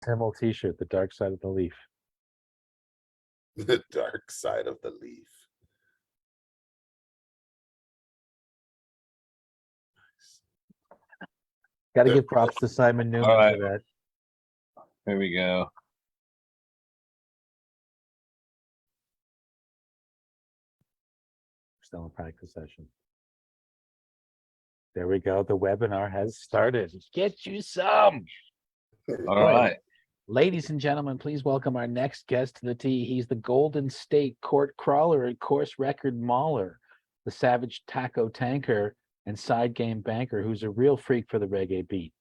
Himmel t-shirt, the dark side of the leaf. The dark side of the leaf. Got to give props to Simon Newman right. for that. Here we go. Still in practice session. There we go. The webinar has started. Get you some. All right. Ladies and gentlemen, please welcome our next guest to the tee. He's the Golden State court crawler and course record mauler, the savage taco tanker and side game banker who's a real freak for the reggae beat.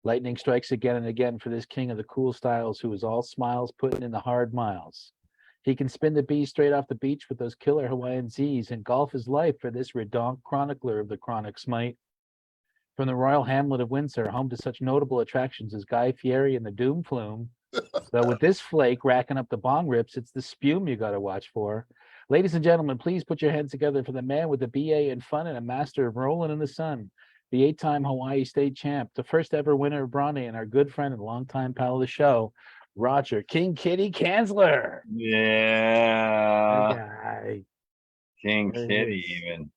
Lightning strikes again and again for this king of the cool styles who is all smiles putting in the hard miles. He can spin the bee straight off the beach with those killer Hawaiian Z's, and golf is life for this redonk chronicler of the chronic smite. From the royal hamlet of Windsor, home to such notable attractions as Guy Fieri and the Doom Flume. Though with this flake racking up the bong rips, it's the spume you got to watch for. Ladies and gentlemen, please put your hands together for the man with a BA in fun and a master of rolling in the sun. The 8-time Hawaii state champ, the first ever winner of Bronny, and our good friend and longtime pal of the show, Roger King Kitty Cansler. Yeah. Guy. King There he Kitty is. even.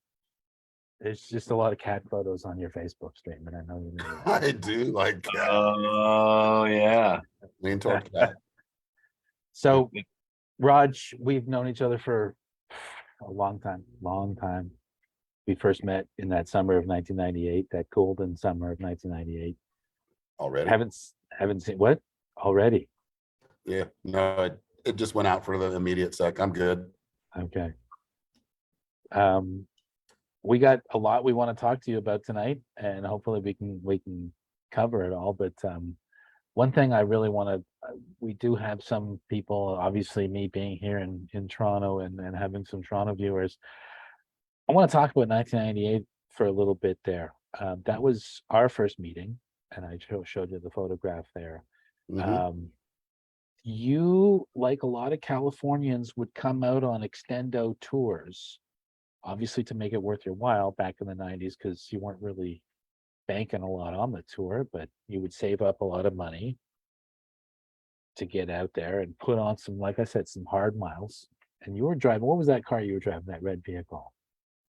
There's just a lot of cat photos on your Facebook stream, and I know you know that. I do like cat. Oh yeah. Lean toward cat. So, Raj, we've known each other for a long time. We first met in that summer of 1998, that golden summer of 1998. Already? Haven't seen what already. Yeah. No, it just went out for the immediate sec. I'm good. Okay. We got a lot we want to talk to you about tonight, and hopefully we can cover it all. But one thing I really want to, we do have some people, obviously me being here in Toronto and having some Toronto viewers. I want to talk about 1998 for a little bit there. That was our first meeting, and I showed you the photograph there. Mhm. You, like a lot of Californians, would come out on extendo tours, obviously to make it worth your while back in the 90s, because you weren't really banking a lot on the tour, but you would save up a lot of money to get out there and put on some, like I said, some hard miles. And you were driving, what was that car you were driving, that red vehicle?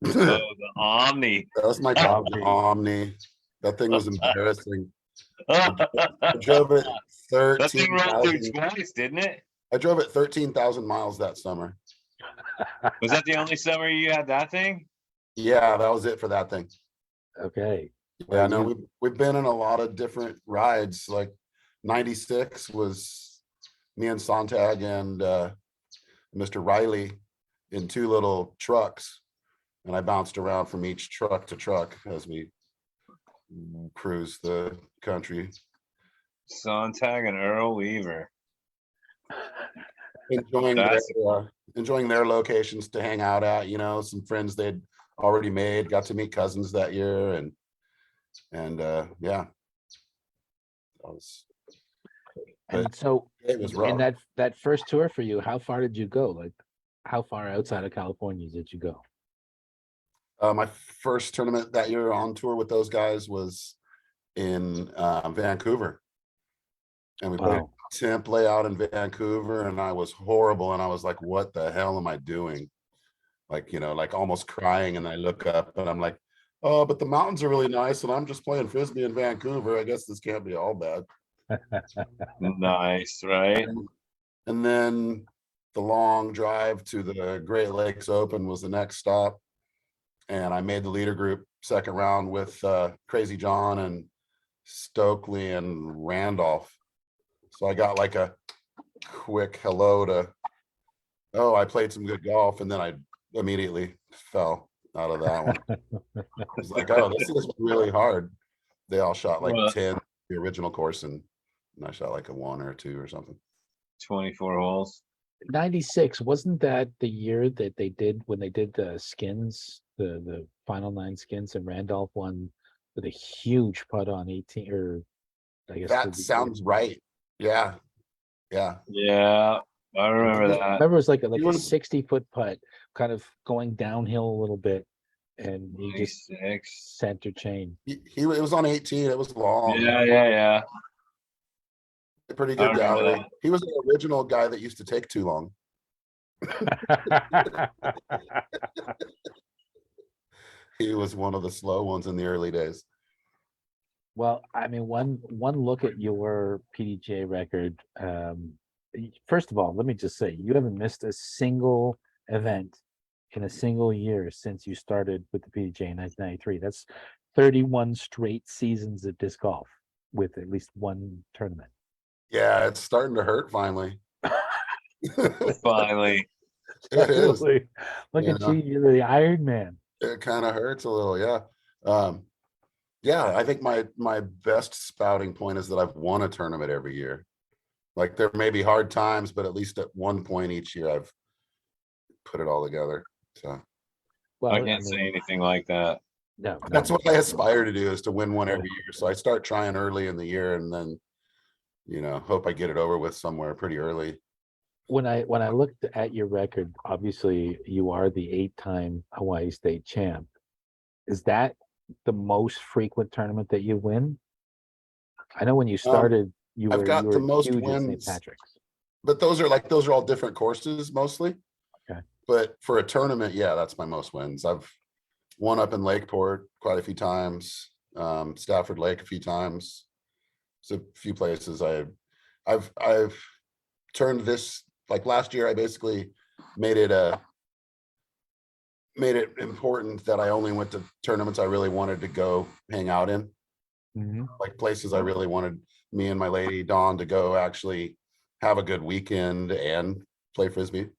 Oh, the Omni. That was my Dodge Omni. That thing was embarrassing. I drove it That thing rolled through 13,000. twice, didn't it? I drove it 13,000 miles that summer. Was that the only summer you had that thing? Yeah, that was it for that thing. Okay. Yeah, no, we've been in a lot of different rides. Like 96 was me and Sontag and Mr. Riley in two little trucks, and I bounced around from each truck to truck as we cruised the country. Sontag and Earl Weaver. Enjoying their locations to hang out at, some friends they'd already made, got to meet cousins that year, and yeah. And so it was rough. in that first tour for you, how far did you go? Like, how far outside of California did you go? My first tournament that year on tour with those guys was in Vancouver, and we played temp layout in Vancouver, and I was horrible, and I was like, what the hell am I doing? Like, like almost crying, and I look up and I'm like, oh, but the mountains are really nice, and I'm just playing Frisbee in Vancouver. I guess this can't be all bad. Nice, right? And then the long drive to the Great Lakes Open was the next stop. And I made the leader group second round with Crazy John and Stokely and Randolph. So I got like a quick hello to, oh, I played some good golf, and then I immediately fell out of that one. I was like, oh, this is really hard. They all shot like 10, the original course, and I shot like a 1 or 2 or something. 24 holes. 96, wasn't that the year that they did when they did the skins, the final 9 skins, and Randolph won with a huge putt on 18, or I guess that sounds right. Yeah. Yeah, I remember that. I remember it was like a 60-foot putt, kind of going downhill a little bit, and he just center chain. It was on 18. It was long. Yeah. Pretty I good remember gallery. that. He was the original guy that used to take too long. He was one of the slow ones in the early days. Well, I mean, one look at your PDGA record. First of all, let me just say you haven't missed a single event in a single year since you started with the PDGA in 1993. That's 31 straight seasons of disc golf with at least one tournament. Yeah, it's starting to hurt finally. Finally. It is. Look You at know? you, you're the Iron Man. It kind of hurts a little, yeah. Yeah, I think my best spouting point is that I've won a tournament every year. Like there may be hard times, but at least at one point each year I've put it all together. So Well, I can't say anything like that. no, that's what I aspire to do, is to win one Yeah. every year. So I start trying early in the year and then, hope I get it over with somewhere pretty early. When I looked at your record, obviously you are the 8-time Hawaii State champ. Is that the most frequent tournament that you win? I know when you started, you I've were got the most huge at St. wins, Patrick's. but those are all different courses mostly. Okay. But for a tournament, yeah, that's my most wins. I've won up in Lakeport quite a few times, Stafford Lake a few times. There's a few places I've turned this, like last year I basically made it important that I only went to tournaments I really wanted to go hang out in, Mhm. like places I really wanted me and my lady Dawn to go actually have a good weekend and play Frisbee,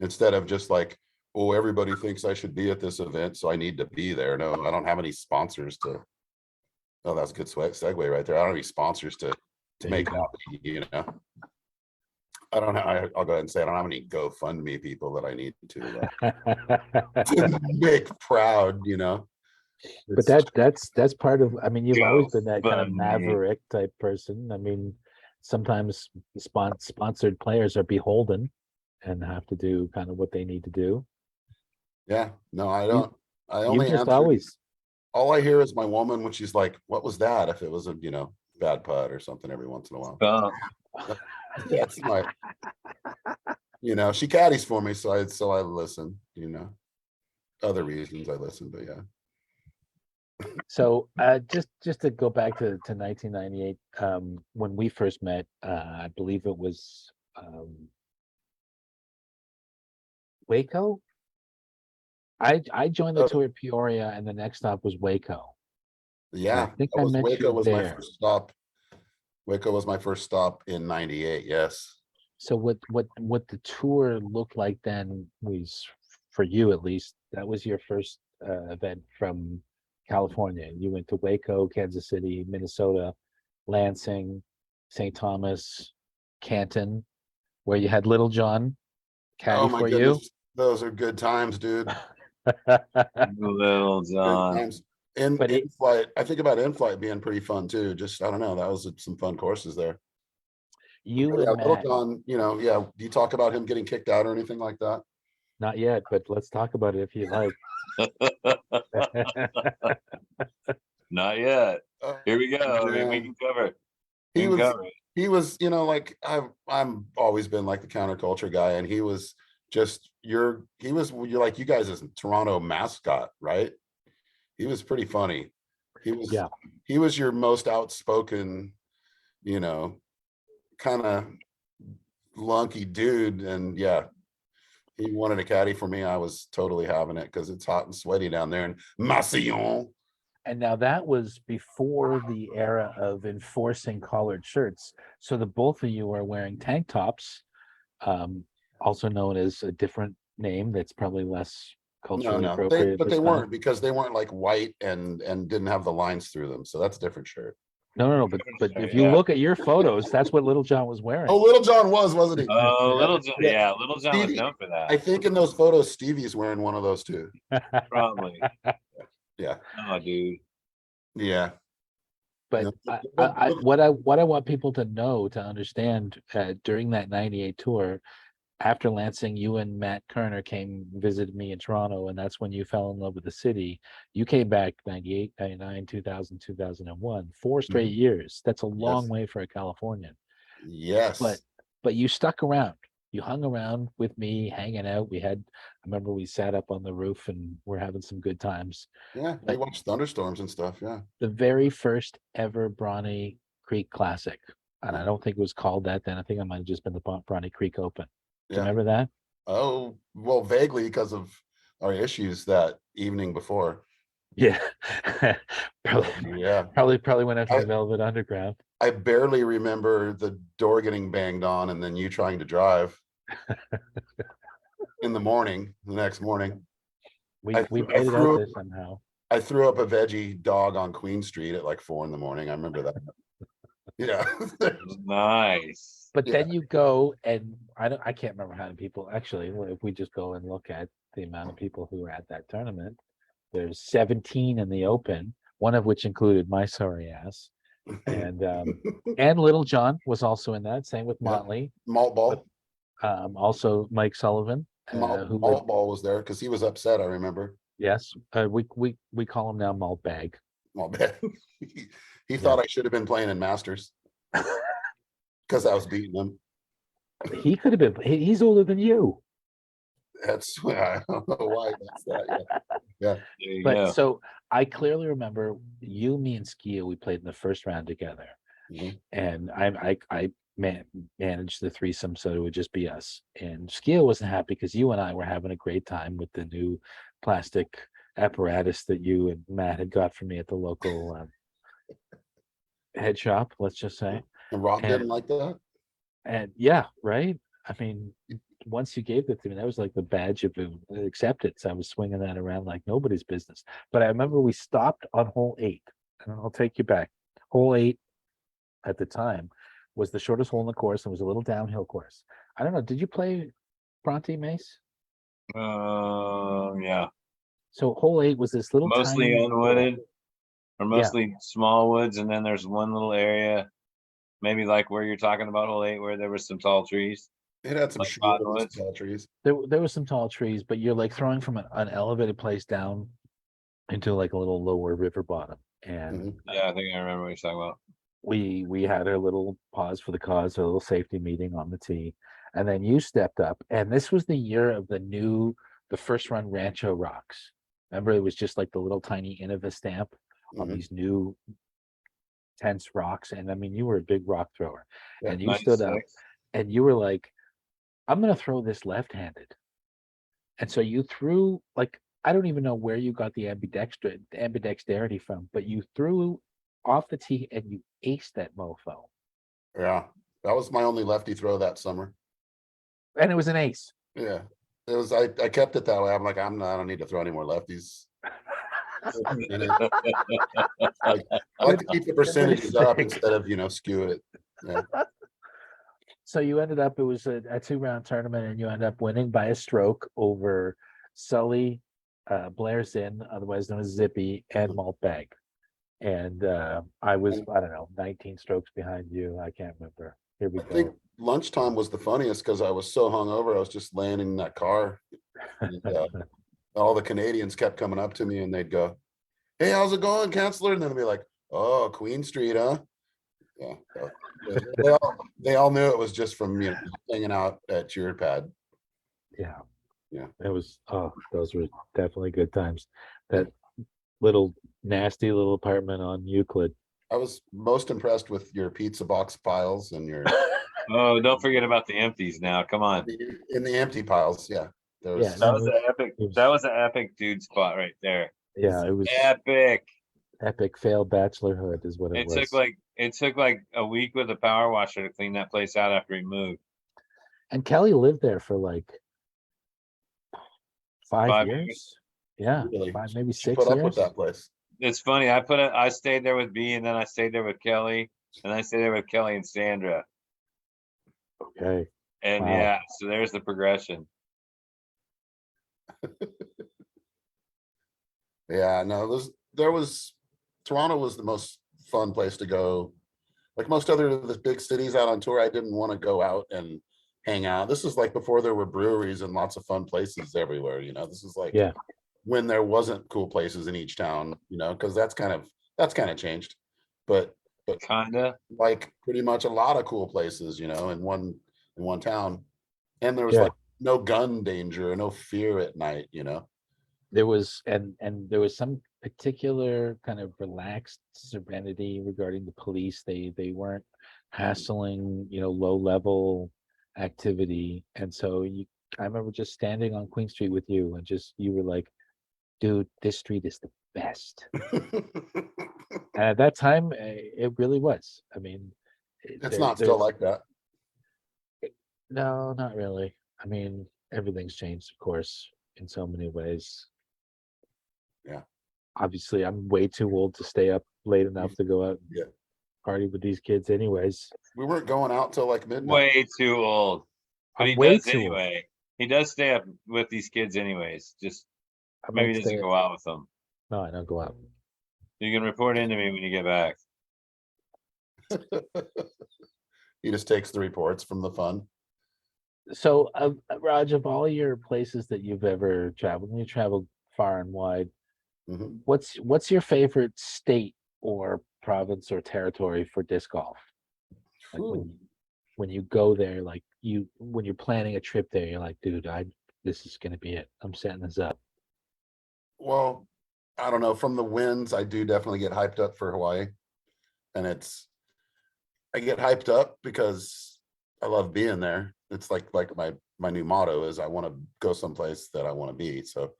instead of just like, oh, everybody thinks I should be at this event, so I need to be there. No, I don't have any sponsors to. Oh, that's a good segue right there. I don't have any sponsors to There you make go. out, I don't know. I'll go ahead and say I don't have any GoFundMe people that I need to make proud. But It's- that's part of. I mean, you've always been that kind of GoFundMe. maverick type person. I mean, sometimes sponsored players are beholden and have to do kind of what they need to do. yeah, no, I You don't. I you've only just answer. always All I hear is my woman when she's like, "What was that?" If it was a bad putt or something every once in a while. That's my. She caddies for me, so I listen. Other reasons I listen, but yeah. so just to go back to 1998, when we first met, I believe it was Waco. I joined the Oh, tour at Peoria, and the next stop was Waco. yeah, think that I was met Waco you was my there. first stop. Waco was my first stop in '98. Yes. So what the tour looked like then was, for you at least, that was your first event from California. You went to Waco, Kansas City, Minnesota, Lansing, St. Thomas, Canton, where you had Little John caddy Oh my for you. goodness, those are good times, dude. Little Good John. times. In But in flight, I think about in flight being pretty fun too. Just I don't know, that was some fun courses there. you Yeah, and Little Matt, John, yeah. Do you talk about him getting kicked out or anything like that? not yet, but let's talk about it if you like. Not yet. Oh, Here we go. We man. can cover it. We He can was cover it. he was, like I'm always been like the counterculture guy, and he was just you're like you guys as a Toronto mascot, right? He was pretty funny. He was Yeah. he was your most outspoken, you know, kind of lunky dude. And yeah, he wanted a caddy for me. I was totally having it because it's hot and sweaty down there in Massillon. And now that was before the era of enforcing collared shirts. So the both of you are wearing tank tops, also known as a different name that's probably less culturally No, appropriate at but this they time. weren't, because they weren't like white and didn't have the lines through them. So that's a different shirt. No, but if you Yeah. look at your photos, that's what Little John was Oh, wearing. Little John wasn't he? Oh, Little John. Yeah. Yeah, Little John was Stevie, known for I that. think in those photos, Stevie's wearing one of those too. Probably. Yeah. Oh, dude. Yeah. But No, what I want people to know, to understand, during that '98 tour, after Lansing, you and Matt Kerner came visited me in Toronto, and that's when you fell in love with the city. You came back 98, 99, 2000, 2001, 4 straight years. That's a long Yes. way for a Californian. Yes. but you stuck around. You hung around with me, hanging out. I remember we sat up on the roof and we're having some good times. Yeah, we But watched thunderstorms and stuff. Yeah. the very first ever Brawny Creek Classic, and I don't think it was called that then. I think it might have just been the Brawny Creek Open. Do you Yeah. remember that? Oh, well, vaguely because of our issues that evening before. Yeah. probably, Yeah. probably went after I- the Velvet Underground. I barely remember the door getting banged on and then you trying to drive in the morning, the next morning. We I made it out threw there somehow. I threw up a veggie dog on Queen Street at like 4 a.m. I remember that. Yeah. Nice. But Yeah. then you go and I can't remember how many people actually, if we just go and look at the amount of people who were at that tournament, there's 17 in the open, one of which included my sorry ass. And Little John was also in that, same with Yeah. Motley. Malt Ball. Also Mike Sullivan, who Malt Ball was there because he was upset, I remember. yes, we call him now Malt Bag. Malt Bag. He thought I should have been playing in Masters because I was beating him. He could have been. He's older than you. That's I don't know why that's that. Yeah. There you But go. so I clearly remember you, me, and Skia. We played in the first round together, Mhm. and I managed the threesome, so it would just be us. And Skia wasn't happy because you and I were having a great time with the new plastic apparatus that you and Matt had got for me at the local head shop. Let's just say, And Rob And- didn't like that. and yeah, right. I mean, once you gave it to me, that was like the badge of acceptance. I was swinging that around like nobody's business. But I remember we stopped on hole 8, and I'll take you back. Hole 8 at the time was the shortest hole in the course and was a little downhill course. I don't know. Did you play Bronte Mace? Yeah. So hole 8 was this little Mostly tiny unwooded or Yeah. mostly small woods. And then there's one little area, maybe like where you're talking about hole 8, where there was some tall trees. It had some Like shade cottonwoods? tall trees. There were some tall trees, but you're like throwing from an elevated place down into like a little lower river bottom. And Mhm. Yeah, I think I remember what you're talking about. we had our little pause for the cause, a little safety meeting on the tee, and then you stepped up, and this was the year of the first run Rancho rocks. Remember, it was just like the little tiny Innova stamp on Mhm. these new tense rocks, and I mean, you were a big rock thrower, Yeah, and you stood up, 96. and you were like, "I'm gonna throw this left-handed," and so you threw like I don't even know where you got the ambidexterity from, but you threw off the tee and you aced that mofo. Yeah. That was my only lefty throw that summer. And it was an ace. Yeah. It was I kept it that way. I'm like, I don't need to throw any more lefties. And I like to keep the percentages up mistake. instead of, skew it. Yeah. So you ended up, it was a 2-round tournament, and you ended up winning by a stroke over Sully, Blair Zinn, otherwise known as Zippy, and Malt Bag. And I was, I don't know, 19 strokes behind you. I can't remember. Here we I go. think lunchtime was the funniest because I was so hungover. I was just laying in that car. And, all the Canadians kept coming up to me and they'd go, "Hey, how's it going, Cansler?" And then they'd be like, "Oh, Queen Street, huh?" Yeah. So they all knew it was just from hanging out at your pad. Yeah. Yeah. It was, those were definitely good times. That little nasty little apartment on Euclid. I was most impressed with your pizza box piles and your Oh, don't forget about the empties now. Come on. in the empty piles. Yeah. There was Yeah, That was an epic. it was- That was an epic dude spot right there. Yeah, it was Epic. epic failed bachelorhood is what it It was. took like a week with a power washer to clean that place out after he moved. And Kelly lived there for like 5 5 years. Yeah, really 5, maybe she 6 put up years. with that place. It's funny. I stayed there with B, and then I stayed there with Kelly, and I stayed there with Kelly and Sandra. Okay. And Wow. yeah, so there's the progression. Yeah, no, Toronto was the most fun place to go. Like most other of the big cities out on tour, I didn't want to go out and hang out. This is like before there were breweries and lots of fun places everywhere. This is like Yeah. when there wasn't cool places in each town, because that's kind of changed. But but Kinda. like pretty much a lot of cool places, in one town. And there was Yeah. like no gun danger, no fear at night, There was and there was some particular kind of relaxed serenity regarding the police. They weren't hassling, low level activity. And so I remember just standing on Queen Street with you and you were like, dude, this street is the best. And at that time, it really was. I mean, It's not still like that. no, not really. I mean, everything's changed, of course, in so many ways. Yeah. Obviously, I'm way too old to stay up late enough to go out and Yeah. party with these kids anyways. We weren't going out till like midnight. Way too old. But I'm he way does too old. anyway. He does stay up with these kids anyways. Just I maybe might he doesn't stay. go out with them. No, I don't go out. You can report into me when you get back. He just takes the reports from the fun. So, Raj, of all your places that you've ever traveled, and you traveled far and wide, Mhm. what's your favorite state or province or territory for disc golf? Like when you go there, like when you're planning a trip there, you're like, dude, this is gonna be it. I'm setting this up. Well, I don't know. From the winds, I do definitely get hyped up for Hawaii. And I get hyped up because I love being there. It's like my new motto is I want to go someplace that I want to be. So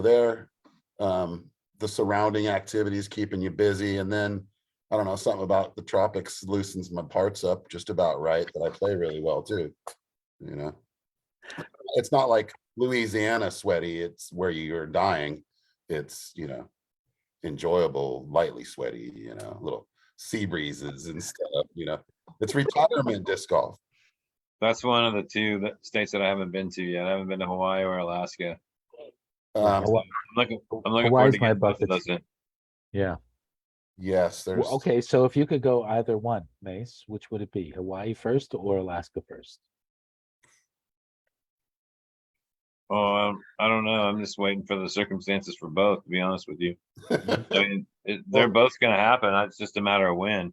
there, the surrounding activities keeping you busy. And then I don't know, something about the tropics loosens my parts up just about right that I play really well too. It's not like Louisiana sweaty. It's where you're dying. It's, enjoyable, lightly sweaty, little sea breezes and stuff, it's retirement disc golf. That's one of the two states that I haven't been to yet. I haven't been to Hawaii or Alaska. Um, I'm looking forward Hawaii's to my getting both of bucket. those in. Yeah. yes, there's Okay, so if you could go either one, Mace, which would it be? Hawaii first or Alaska first? Oh, I don't know. I'm just waiting for the circumstances for both, to be honest with you. I mean, they're both going to happen. It's just a matter of when.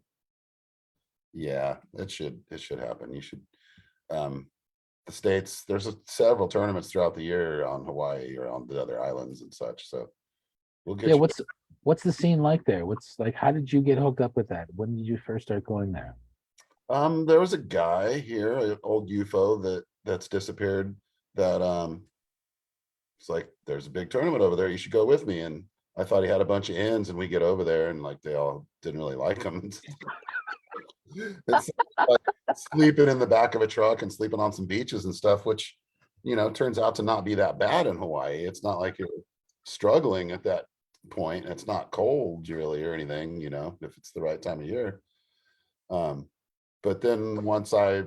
yeah, it should happen. You should the states, there's several tournaments throughout the year on Hawaii or on the other islands and such. So we'll get Yeah, you. what's the scene like there? How did you get hooked up with that? When did you first start going there? There was a guy here, an old UFO that's disappeared that it's like, there's a big tournament over there. You should go with me. And I thought he had a bunch of ins, and we get over there and like they all didn't really like him. It's like sleeping in the back of a truck and sleeping on some beaches and stuff, which, turns out to not be that bad in Hawaii. It's not like you're struggling at that point. It's not cold really or anything, if it's the right time of year. But then once I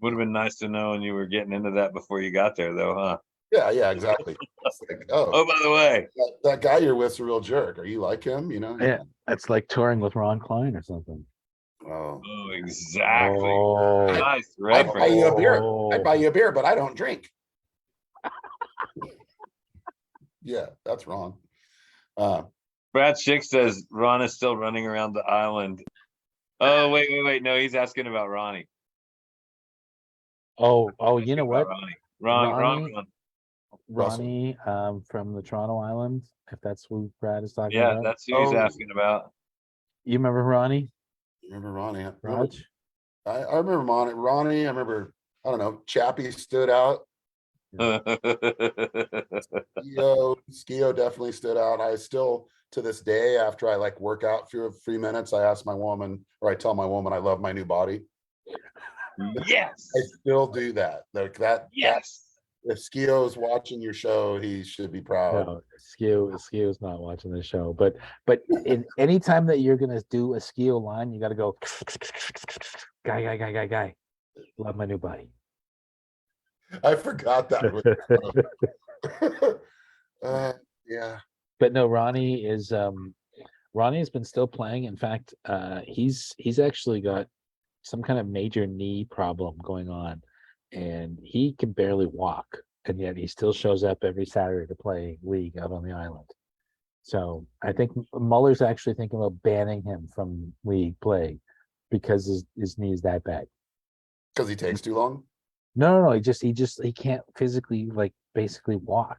Would have been nice to know when you were getting into that before you got there, though, huh? yeah, exactly. It's like, Oh, by the way, that guy you're with's a real jerk. Are you like him? Yeah, that's like touring with Ron Klein or something. Oh, oh, exactly. Oh, Nice I'd buy you a beer. Oh. I'd buy you a beer, but I don't drink. Yeah, that's wrong. Brad Schick says Ron is still running around the island. Oh, wait. No, he's asking about Ronnie. you Asking know what? about Ronnie. Ronnie, from the Toronto Island, if that's who Brad is talking Yeah, about. that's who he's asking about. You remember Ronnie? Remember Ronnie? Raj? I remember Ronnie. I remember, I don't know, Chappie stood out. Skio definitely stood out. I still, to this day, after I like work out for 3 minutes, I ask my woman, or I tell my woman I love my new body. Yes. I still do that. Like that. Yes. If Skio is watching your show, he should be proud. No, Skio is not watching the show. But in any time that you're gonna do a Skio line, you got to go guy. Love my new body. I forgot that. Yeah. But no, Ronnie has been still playing. In fact, he's actually got some kind of major knee problem going on, and he can barely walk, and yet he still shows up every Saturday to play league out on the island. So I think Mueller's actually thinking about banning him from league play because his knee is that bad. Because he takes too long. No. He can't physically like basically walk.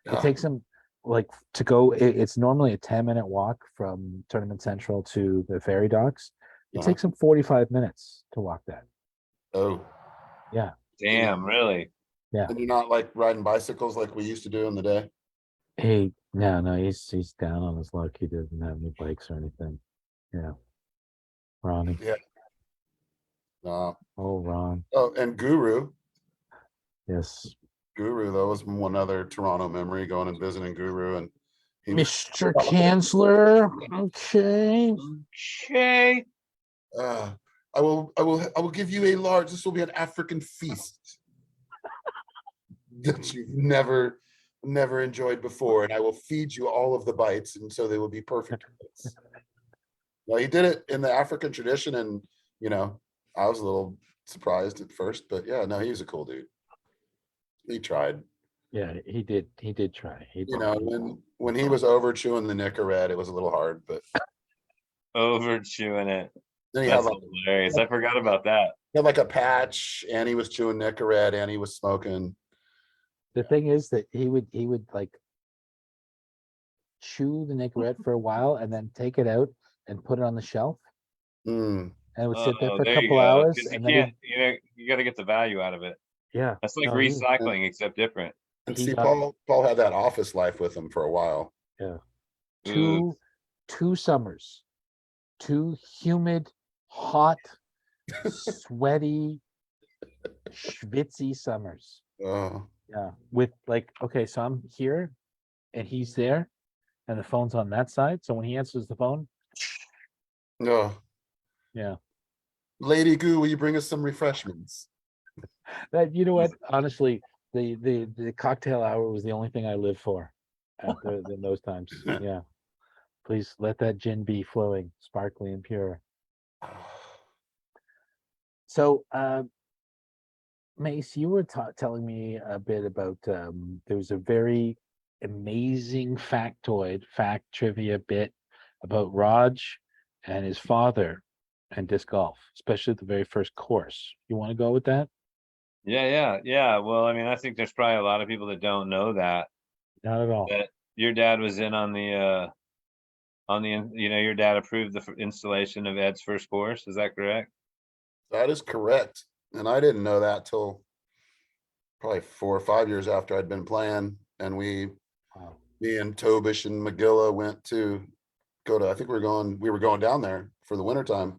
It Yeah. takes him like to go. It's normally a 10-minute walk from Tournament Central to the ferry docks. It Uh-huh. takes him 45 minutes to walk that. Oh, Yeah. Damn, really? and you're not like riding bicycles like we used to do in the day. No, he's down on his luck. He doesn't have any bikes or anything. Yeah. Ronnie. Yeah. No. Oh, Ron. Oh, and Guru. Yes. Guru, that was one other Toronto memory, going and visiting Guru, and he was Mr. Cansler. Okay. Okay. I will give you a large, this will be an African feast that you've never enjoyed before, and I will feed you all of the bites, and so they will be perfect bites. Well, he did it in the African tradition, and I was a little surprised at first, but yeah, no, he was a cool dude. He tried. Yeah, he did. He did try. When he was over chewing the Nicorette, it was a little hard, but Over chewing it. then he That's had like, hilarious. I forgot about that. he had like a patch, and he was chewing Nicorette, and he was smoking. The thing is that he would like chew the Nicorette for a while and then take it out and put it on the shelf, Mm. and it would sit there Oh, for a there you couple go. hours, Because you and then can't, you got to get the value out of it. yeah, That's like no, he recycling, except different. And He see, got- Paul had that office life with him for a while. two summers, 2 humid, hot, sweaty, schwitzy summers. Oh, Yeah, with like, okay, so I'm here, and he's there, and the phone's on that side. So when he answers the phone, no. yeah, Lady Goo, will you bring us some refreshments? that you know what? Honestly, the cocktail hour was the only thing I lived for in those times. Yeah, please let that gin be flowing, sparkly and pure. So, Mace, you were telling me a bit about there was a very amazing fact trivia bit about Raj and his father and disc golf, especially the very first course. You want to go with that? Yeah. Well, I mean, I think there's probably a lot of people that don't know that Not at all. your dad was in on the your dad approved the installation of Ed's first course. Is that correct? That is correct. And I didn't know that till probably 4 or 5 years after I'd been playing. And me and Tobish and McGilla went to go to, I think we were going down there for the wintertime.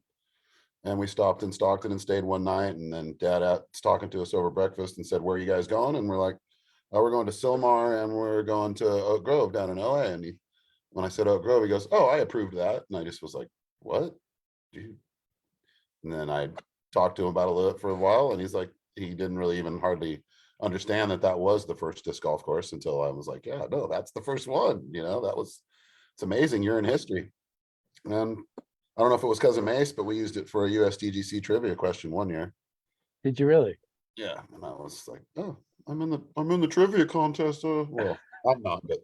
And we stopped in Stockton and stayed one night. And then Dad was talking to us over breakfast and said, "Where are you guys going?" And we're like, "Oh, we're going to Sylmar, and we're going to Oak Grove down in LA." And when I said Oak Grove, he goes, "Oh, I approved that." And I just was like, "What?" Dude. And then I talked to him about it for a while, and he's like, he didn't really even hardly understand that was the first disc golf course until I was like, "Yeah, no, that's the first one." It's amazing. You're in history. And I don't know if it was cousin Mace, but we used it for a USDGC trivia question one year. Did you really? Yeah, and I was like, "Oh, I'm in the trivia contest." Well, I'm not, but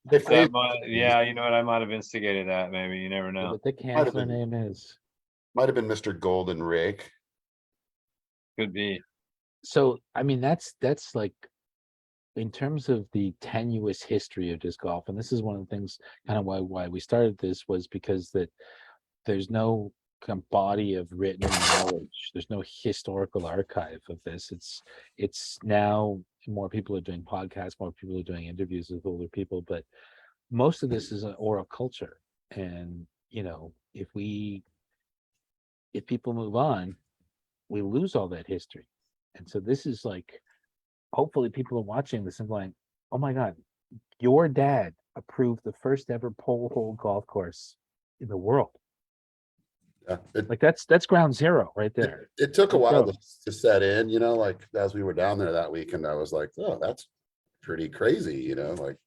they phrased Yeah, you know what? I might have instigated that. Maybe you never know. What the Cansler name is? might have been Mr. Golden Rake. Could be. So, I mean, that's like, in terms of the tenuous history of disc golf, and this is one of the things kind of why we started this, was because that there's no body of written knowledge. There's no historical archive of this. It's now more people are doing podcasts, more people are doing interviews with older people, but most of this is an oral culture. And if people move on, we lose all that history. And so this is like, hopefully people are watching this and going, "Oh my God, your dad approved the first ever pole hole golf course in the world." Yeah, Like that's ground zero right there. it took a Let's while go. to set in, like as we were down there that weekend, I was like, "Oh, that's pretty crazy," like.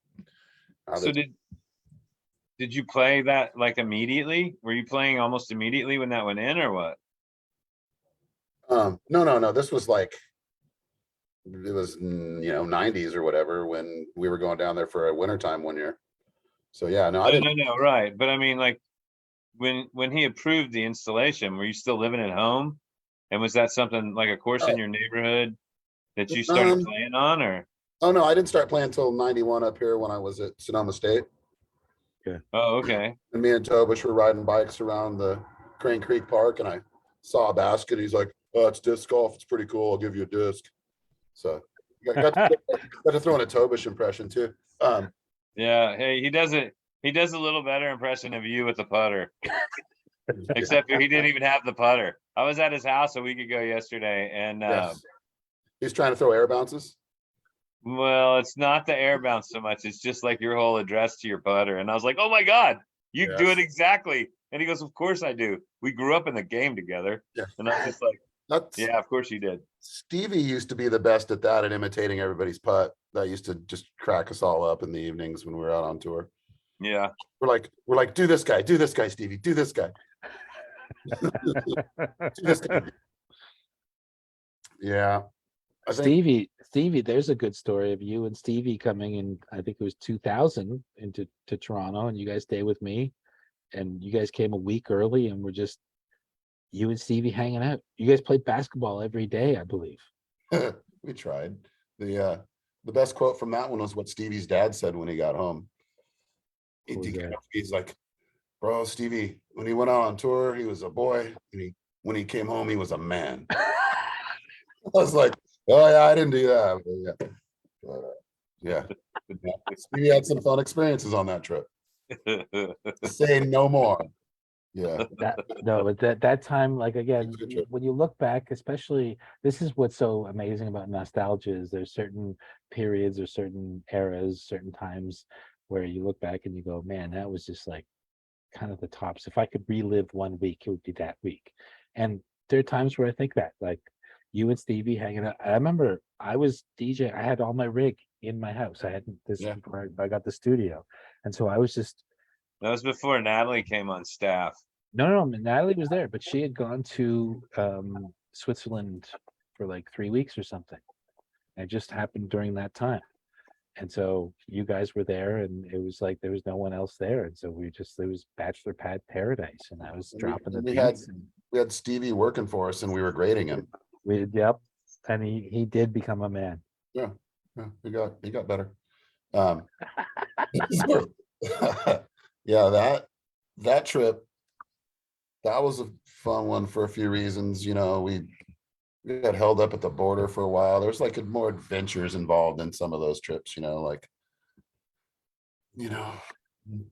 So did you play that like immediately? Were you playing almost immediately when that went in, or what? No. This was like, it was 90s or whatever when we were going down there for a wintertime one year. So yeah, no, I No, didn't. no, right. But I mean, like, when he approved the installation, were you still living at home? And was that something like a course in your neighborhood that you started Um, playing on, or? oh no, I didn't start playing until '91 up here when I was at Sonoma State. Oh, okay. And me and Tobish were riding bikes around the Crane Creek Park, and I saw a basket. He's like, "Oh, it's disc golf. It's pretty cool. I'll give you a disc." So got to throw in a Tobish impression too. Yeah. Hey, he does it. He does a little better impression of you with the putter, except for he didn't even have the putter. I was at his house a week ago yesterday, and Yes, he's trying to throw air bounces. well, it's not the air bounce so much. It's just like your whole address to your putter. And I was like, oh my God, you do it Yes. exactly. And he goes, of course I do. We grew up in the game together. Yeah. And I was just like, That's yeah, of course you did. Stevie used to be the best at that, at imitating everybody's putt. That used to just crack us all up in the evenings when we were out on tour. Yeah. We're like, do this guy, Stevie, do this guy. Do this guy. Yeah. I think Stevie, there's a good story of you and Stevie coming in, I think it was 2000 into Toronto, and you guys stayed with me, and you guys came a week early, and we're just you and Stevie hanging out. You guys played basketball every day, I believe. we tried. The best quote from that one was what Stevie's dad said when he got home. He's like, "Bro, Stevie, when he went out on tour, he was a boy, and when he came home, he was a man." I was like, "Oh yeah, I didn't do that." Yeah. Stevie had some fun experiences on that trip. Say no more. Yeah. But that time, like, again, It's a good trip. when you look back, especially, this is what's so amazing about nostalgia, is there's certain periods or certain eras, certain times where you look back and you go, man, that was just like kind of the tops. If I could relive one week, it would be that week. And there are times where I think that, like, you and Stevie hanging out. I remember I was DJ. I had all my rig in my house. I hadn't this Yeah. before I got the studio, and so I was just That was before Natalie came on staff. no. Natalie was there, but she had gone to Switzerland for like 3 weeks or something. It just happened during that time, and so you guys were there, and it was like there was no one else there, and so it was bachelor pad paradise, and I was dropping the beats. We had Stevie working for us, and we were grading him. Yep, and he did become a man. Yeah, he got better. Yeah, that trip, that was a fun one for a few reasons. We got held up at the border for a while. There's like more adventures involved in some of those trips, like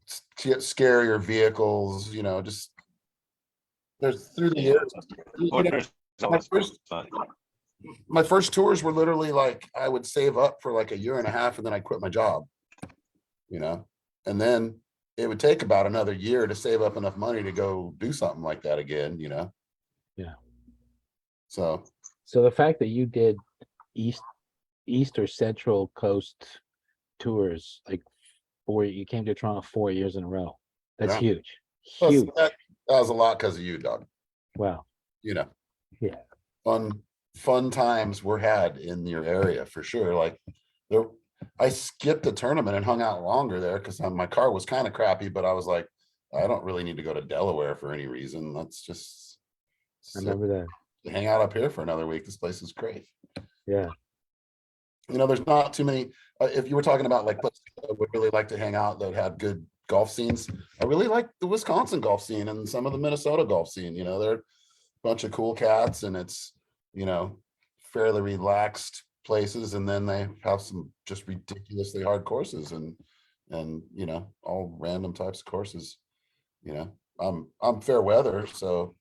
scarier vehicles, just there's through the years. My first tours were literally like, I would save up for like a year and a half, and then I quit my job, and then it would take about another year to save up enough money to go do something like that again, Yeah. So the fact that you did east or central coast tours, like you came to Toronto 4 years in a row. That's Yeah. huge. Plus, Huge. that was a lot because of you, Doug. Wow. Yeah. Fun times were had in your area for sure. Like I skipped a tournament and hung out longer there because my car was kind of crappy, but I was like, I don't really need to go to Delaware for any reason. Let's just I remember that. hang out up here for another week. This place is great. Yeah. There's not too many. If you were talking about like places I would really like to hang out that had good golf scenes, I really like the Wisconsin golf scene and some of the Minnesota golf scene. They're a bunch of cool cats, and it's fairly relaxed places, and then they have some just ridiculously hard courses and all random types of courses. I'm fair weather, so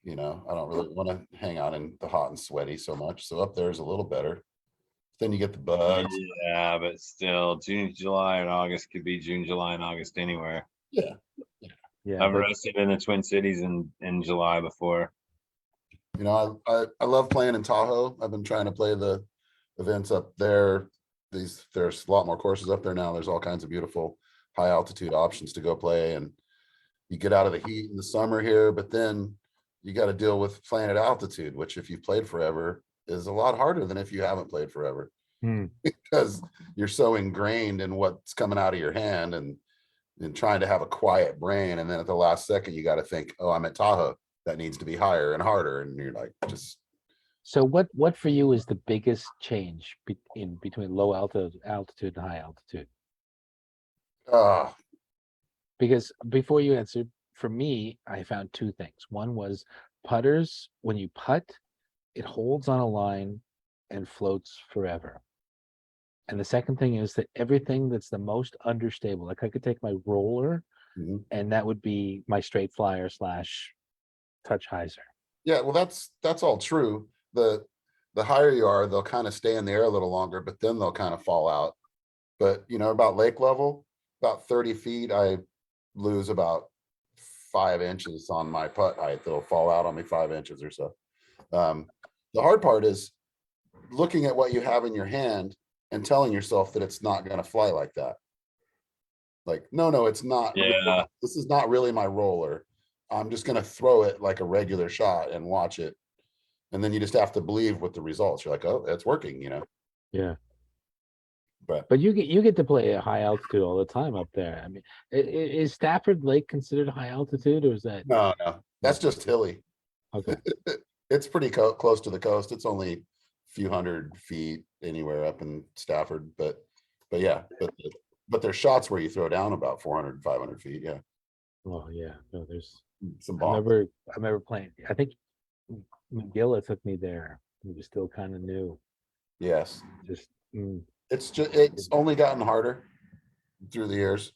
I don't really want to hang out in the hot and sweaty so much. So up there is a little better. Then you get the bugs. Yeah, but still, June, July, and August could be June, July, and August anywhere. Yeah. I've roasted in the Twin Cities in July before. I love playing in Tahoe. I've been trying to play the events up there. There's a lot more courses up there now. There's all kinds of beautiful high altitude options to go play, and you get out of the heat in the summer here, but then you got to deal with playing at altitude, which if you've played forever is a lot harder than if you haven't played forever. Because you're so ingrained in what's coming out of your hand, and and trying to have a quiet brain. And then at the last second, you got to think, oh, I'm at Tahoe. That needs to be higher and harder. And you're like, just, So what for you is the biggest change in between low altitude and high altitude? uh, Because before you answer, for me, I found two things. One was putters. When you putt, it holds on a line and floats forever. And the second thing is that everything that's the most understable, like I could take my roller mhm. and that would be my straight flyer / touch hyzer. Yeah, well, that's all true. The higher you are, they'll kind of stay in the air a little longer, but then they'll kind of fall out. But about lake level, about 30 feet, I lose about 5 inches on my putt height. They'll fall out on me 5 inches or so. The hard part is looking at what you have in your hand and telling yourself that it's not going to fly like that. Like, no, it's not. Yeah. This is not really my roller. I'm just going to throw it like a regular shot and watch it. And then you just have to believe with the results. You're like, oh, it's working, Yeah. But But you get to play at high altitude all the time up there. I mean, is Stafford Lake considered high altitude, or is that no, that's just hilly. okay? It's pretty close to the coast. It's only a few hundred feet anywhere up in Stafford, but yeah, but there's shots where you throw down about 400, 500 feet. Yeah, Oh yeah, no, there's. some I bombs. remember playing. I think McGilla took me there. He was still kind of new. Yes, Just it's only gotten harder through the years.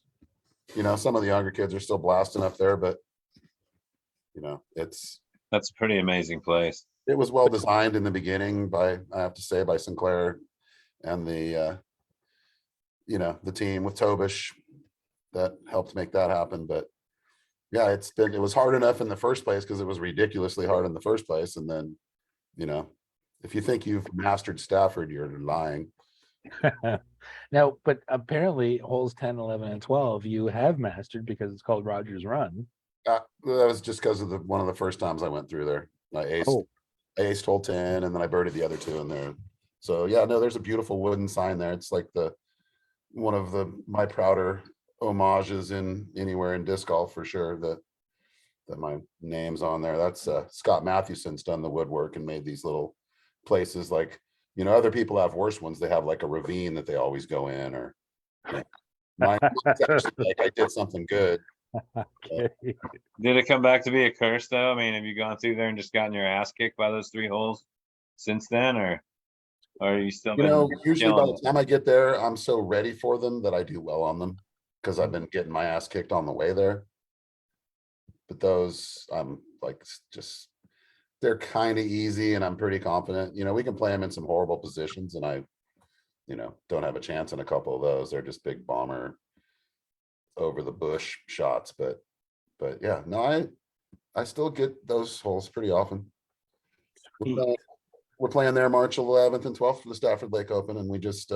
Some of the younger kids are still blasting up there, but That's a pretty amazing place. it was well designed in the beginning I have to say, by Sinclair and the team with Tobish that helped make that happen. But yeah, it was hard enough in the first place because it was ridiculously hard in the first place. And then, if you think you've mastered Stafford, you're lying. now, but apparently holes 10, 11, and 12 you have mastered because it's called Roger's Run. That was just because of one of the first times I went through there. I aced hole 10 and then I birdied the other two in there. So yeah, no, there's a beautiful wooden sign there. It's like one of my prouder homages in anywhere in disc golf for sure, that my name's on there. That's Scott Mathewson's done the woodwork and made these little places. Like, other people have worse ones. They have like a ravine that they always go in, or mine's actually like I did something good. Okay. Did it come back to be a curse though? I mean, have you gone through there and just gotten your ass kicked by those 3 holes since then, or are you still been Usually by killing the it? time I get there, I'm so ready for them that I do well on them because I've been getting my ass kicked on the way there. But those, I'm like, they're kind of easy and I'm pretty confident. We can play them in some horrible positions and I, don't have a chance in a couple of those. They're just big bomber over the bush shots. But yeah, no, I still get those holes pretty often. We're playing there March 11th and 12th for the Stafford Lake Open, and we just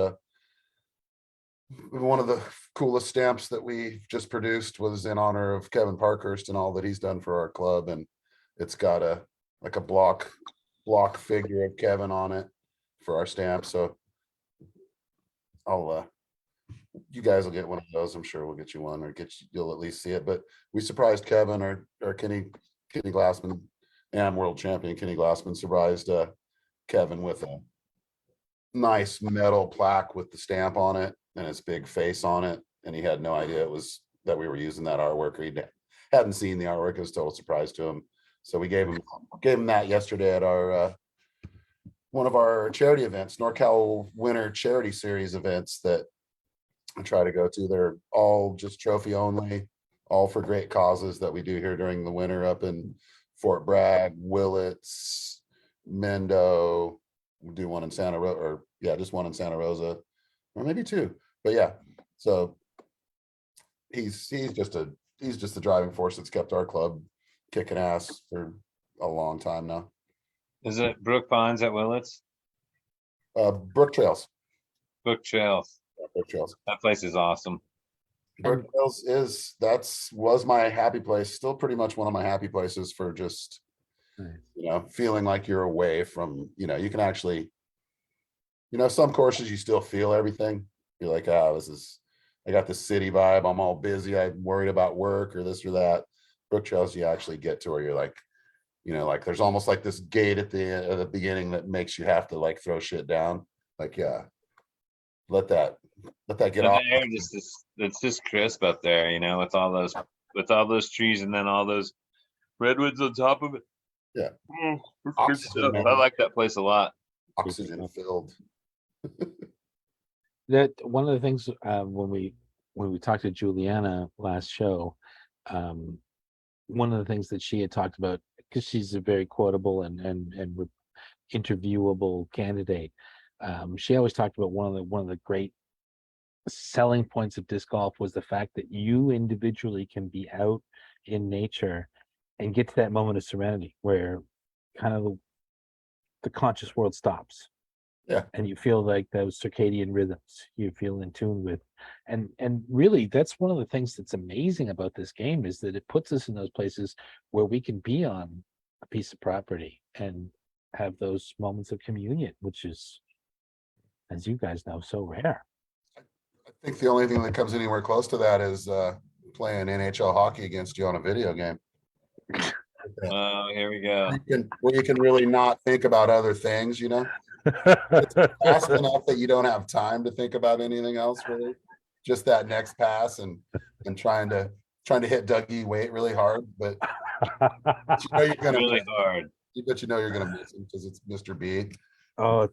one of the coolest stamps that we just produced was in honor of Kevin Parkhurst and all that he's done for our club, and it's got a block figure of Kevin on it for our stamp. So you guys will get one of those. I'm sure we'll get you one, or you'll at least see it. But we surprised Kevin, or Kenny Glassman, and world champion Kenny Glassman surprised Kevin with a nice metal plaque with the stamp on it and his big face on it. And he had no idea it was that we were using that artwork, or he hadn't seen the artwork. It was a total surprise to him. So we gave him that yesterday at our one of our charity events, NorCal Winter Charity Series events that I try to go to. They're all just trophy only, all for great causes that we do here during the winter up in Fort Bragg, Willits, Mendo. We do one in Santa Rosa, or yeah, just one in Santa Rosa, or maybe 2. But yeah, so he's just the driving force that's kept our club kicking ass for a long time now. Is it Brook Pines at Willits? Brook Trails. Brook Trails. Yeah, Brook Trails. That place is awesome. Brook Trails was my happy place. Still pretty much one of my happy places for just, feeling like you're away from, you can actually, some courses you still feel everything. You're like, this is I got the city vibe. I'm all busy. I'm worried about work or this or that. Brook trails, you actually get to where you're like, like there's almost like this gate at the beginning that makes you have to like throw shit down. Like, yeah, let that get The off. air it's just crisp up there, with all those trees and then all those redwoods on top of it. Yeah. It's good Oxygen, stuff. man. I like that place a lot. Oxygen filled. That one of the things when we talked to Juliana last show, one of the things that she had talked about, because she's a very quotable and interviewable candidate, she always talked about one of the great selling points of disc golf was the fact that you individually can be out in nature and get to that moment of serenity where kind of the conscious world stops. Yeah. And you feel like those circadian rhythms you feel in tune with. And really that's one of the things that's amazing about this game is that it puts us in those places where we can be on a piece of property and have those moments of communion, which is, as you guys know, so rare. I think the only thing that comes anywhere close to that is playing NHL hockey against you on a video game. Oh, here we go. Where you can really not think about other things, It's fast enough that you don't have time to think about anything else really. Just that next pass and trying to hit Dougie Wait really hard, but you're gonna Really miss. hard. But you're gonna miss him because it's Mr. B. Oh,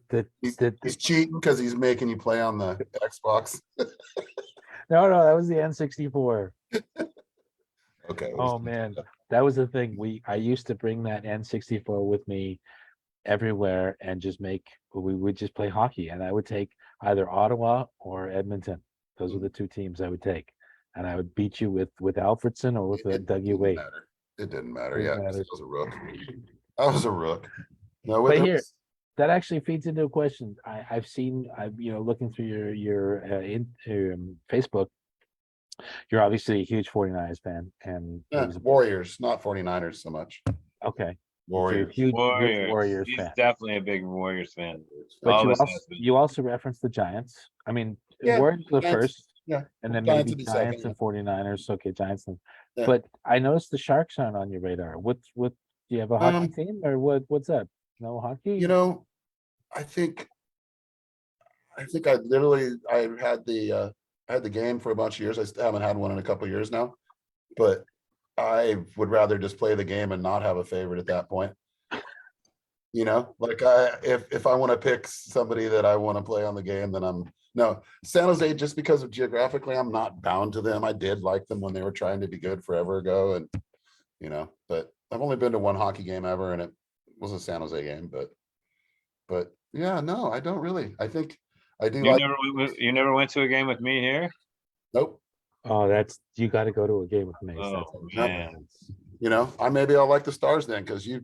He's cheating because he's making you play on the Xbox. no, that was the N64. Okay. Oh man, that was the thing. I used to bring that N64 with me everywhere and we would just play hockey, and I would take either Ottawa or Edmonton. Those were the two teams I would take, and I would beat you with Alfredson or with Dougie Wait. It didn't matter. Didn't Yeah, matter. I was a rook. I was a rook. No, But here, that actually feeds into a question. I've looking through your Facebook, you're obviously a huge 49ers fan, and Warriors, not 49ers so much. okay. Warriors. Huge Warriors. Warriors He's fan. definitely a big Warriors fan. But Always you also reference the Giants. I mean, Yeah, Warriors were the Giants, first, yeah, and then Giants maybe would be Giants second, and 49ers. Okay, Giants. Yeah. But I noticed the Sharks aren't on your radar. What do you have a hockey team or what's that? No hockey? I think I had the game for a bunch of years. I still haven't had one in a couple of years now, but I would rather just play the game and not have a favorite at that point. Like if I want to pick somebody that I want to play on the game, then San Jose, just because of geographically, I'm not bound to them. I did like them when they were trying to be good forever ago. And, but I've only been to one hockey game ever, and it was a San Jose game, but yeah, no, I don't really. I think I do. You never went to a game with me here? Nope. Oh, you got to go to a game with me. Oh, man. Maybe I'll like the Stars then, because you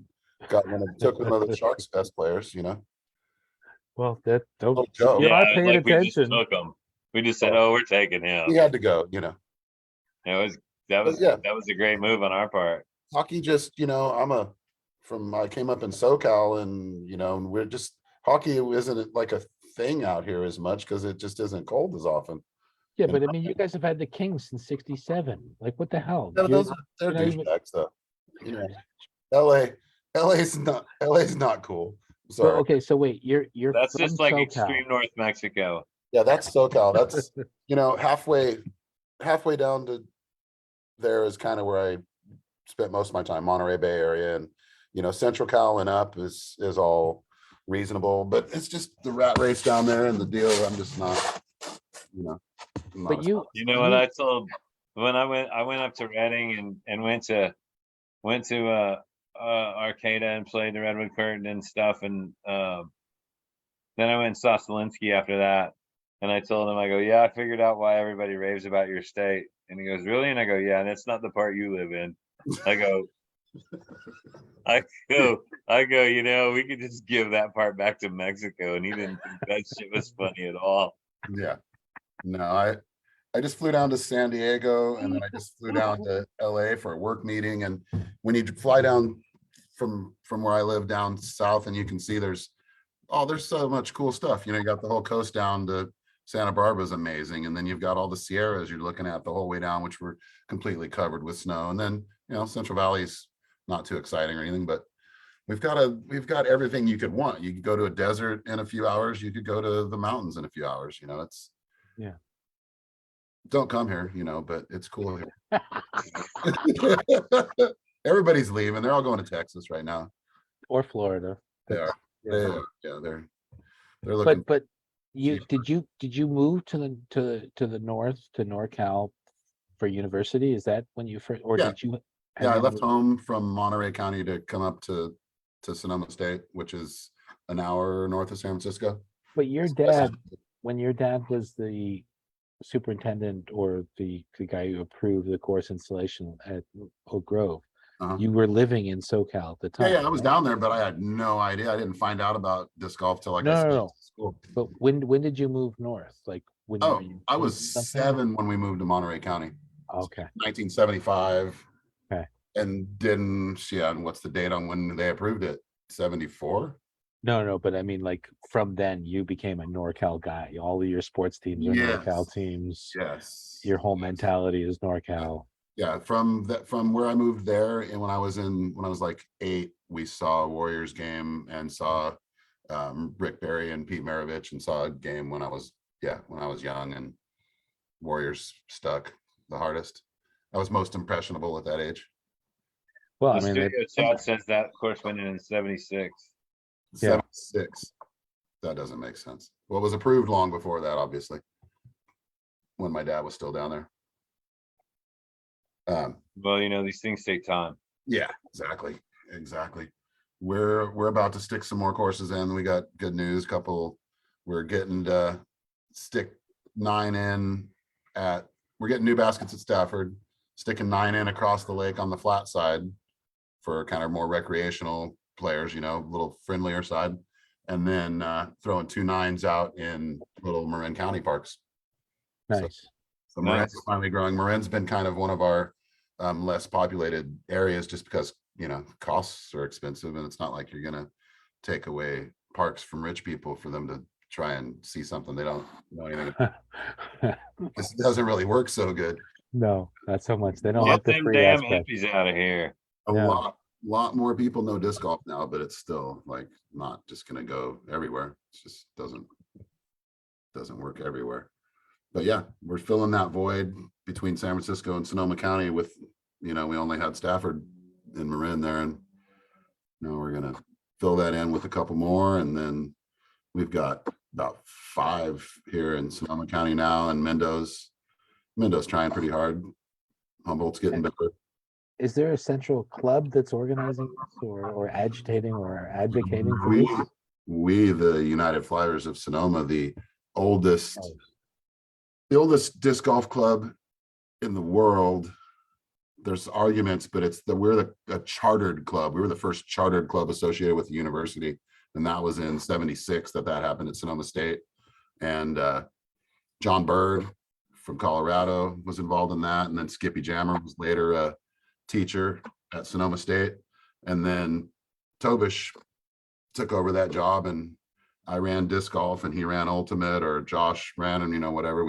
took one of the Sharks' best players. Well, you Joe. are paying We just attention. took him. We just said, "Oh, we're taking him." He had to go. That was a great move on our part. Hockey just, I came up in SoCal, and and we're just, hockey isn't like a thing out here as much because it just isn't cold as often. Yeah, but I mean, you guys have had the Kings since '67. Like, what the hell? No, they're douchebags though. LA's not cool. Sorry. Well, okay, so wait, you're That's from just like SoCal. extreme North Mexico. Yeah, that's SoCal. That's halfway down to there is kind of where I spent most of my time, Monterey Bay area, and Central Cal and up is all reasonable, but it's just the rat race down there and the deal. I'm just not, But what I told when I went up to Reading and went to Arcata and played the Redwood Curtain and stuff, and then I went and saw Selinsky after that, and I told him, I go, yeah, I figured out why everybody raves about your state, and he goes, really? And I go, yeah, and it's not the part you live in. I go, we could just give that part back to Mexico, and he didn't think that shit was funny at all. Yeah, no, I just flew down to San Diego, and then I just flew down to LA for a work meeting. And when you fly down from where I live down south, and you can see there's so much cool stuff. You got the whole coast down to Santa Barbara is amazing. And then you've got all the Sierras you're looking at the whole way down, which were completely covered with snow. And then, Central Valley's not too exciting or anything, but we've got everything you could want. You could go to a desert in a few hours. You could go to the mountains in a few hours. It's Yeah. Don't come here, but it's cool here. Everybody's leaving. They're all going to Texas right now. Or Florida. They are. Yeah. They're looking. But did you move to the north to NorCal for university? Is that when you first, or Yeah. did you? Yeah, I left home from Monterey County to come up to Sonoma State, which is an hour north of San Francisco. But your dad, when your dad was the superintendent or the guy who approved the course installation at Oak Grove, you were living in SoCal at the time. Yeah, I was down there, but I had no idea. I didn't find out about disc golf till like No. school. But when did you move north? Like when? I was 7 when we moved to Monterey County. Okay. 1975. Okay. And and what's the date on when they approved it? 74? No, but I mean, like from then you became a NorCal guy. All of your sports teams are NorCal teams. Yes. Your whole mentality is NorCal. Yeah, from where I moved there, and when I was like 8, we saw a Warriors game and saw Rick Barry and Pete Maravich, and saw a game when I was young, and Warriors stuck the hardest. I was most impressionable at that age. Well, the studio chat says that course went in 76. 76. That doesn't make sense. Well, it was approved long before that, obviously, when my dad was still down there. Well, these things take time. Yeah, exactly. We're about to stick some more courses in. We got good news. We're getting to stick 9 in we're getting new baskets at Stafford, sticking 9 in across the lake on the flat side for kind of more recreational players, a little friendlier side, and then throwing 2 9s out in little Marin County parks. Nice. So Marin's finally growing. Marin's been kind of one of our less populated areas, just because costs are expensive, and it's not like you're gonna take away parks from rich people for them to try and see something they don't know anything about. This doesn't really work so good. No, not so much. They don't Get like the them free damn aspect. hippies out of here. A lot more people know disc golf now, but it's still like not just gonna go everywhere. It just doesn't work everywhere. But yeah, we're filling that void between San Francisco and Sonoma County with, we only had Stafford and Marin there, and now we're gonna fill that in with a couple more, and then we've got about 5 here in Sonoma County now, and Mendo's trying pretty hard. Humboldt's getting better. Is there a central club that's organizing this or agitating or advocating for this? We, the United Flyers of Sonoma, the oldest disc golf club in the world. There's arguments, but we're a chartered club. We were the first chartered club associated with the university, and that was in 76 that happened at Sonoma State. And John Bird from Colorado was involved in that, and then Skippy Jammer was later a teacher at Sonoma State, and then Tobish took over that job, and I ran disc golf and he ran ultimate, or Josh ran, and whatever.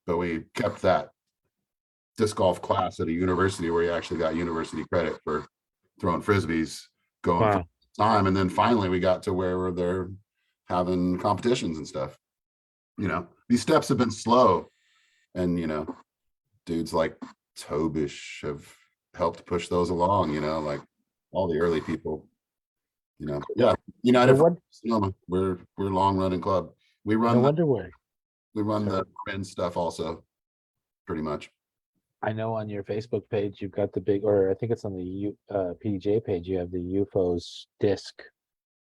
But we kept that disc golf class at a university where you actually got university credit for throwing frisbees going for time. And then finally we got to where they're having competitions and stuff. These steps have been slow, and dudes like Tobish have helped push those along, like all the early people, yeah. United Sonoma, we're long running club. We run the Marin stuff also, pretty much. I know on your Facebook page you've got the big, or I think it's on the PDJ page, you have the UFOs disc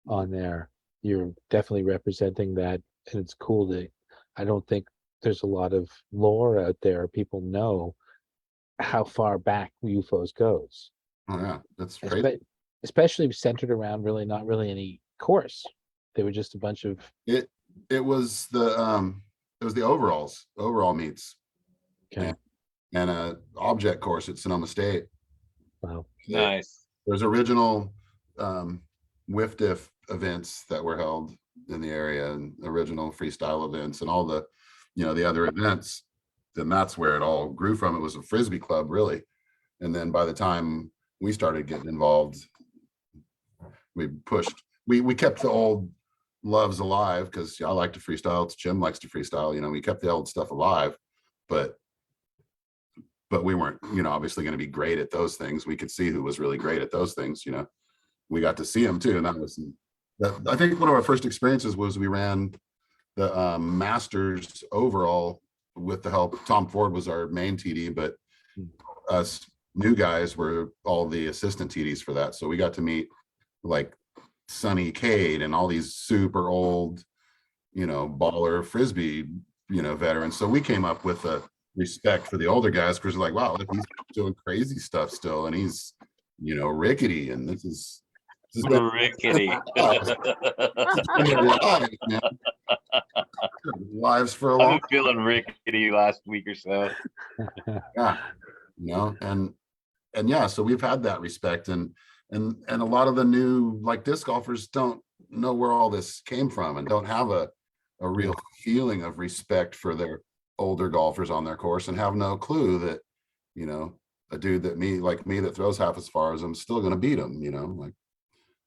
on there. You're definitely representing that, and it's cool that I don't think there's a lot of lore out there. People know how far back UFOs goes. Oh yeah, that's great. Especially centered around not really any course. They were just a bunch of it was the overall meets. Okay. And a object course at Sonoma State. Wow. Nice. There's original WIFDIF events that were held in the area, and original freestyle events, and all the the other events, then that's where it all grew from. It was a Frisbee club, really. And then by the time we started getting involved, we kept the old loves alive, because I like to freestyle. Jim likes to freestyle. We kept the old stuff alive, but we weren't, obviously going to be great at those things. We could see who was really great at those things. We got to see them too. And I think one of our first experiences was we ran the Masters overall with the help. Tom Ford was our main TD, but us new guys were all the assistant TDs for that. So we got to meet like Sonny Cade and all these super old, baller Frisbee, veterans. So we came up with a respect for the older guys, because like, wow, look, he's doing crazy stuff still, and he's, rickety, and this is Rickety. lives, man. Lives for a I've long been feeling rickety last week or so. yeah, and yeah, so we've had that respect, and a lot of the new like disc golfers don't know where all this came from, and don't have a real feeling of respect for their older golfers on their course, and have no clue that a dude like me that throws half as far as I'm still going to beat him. Like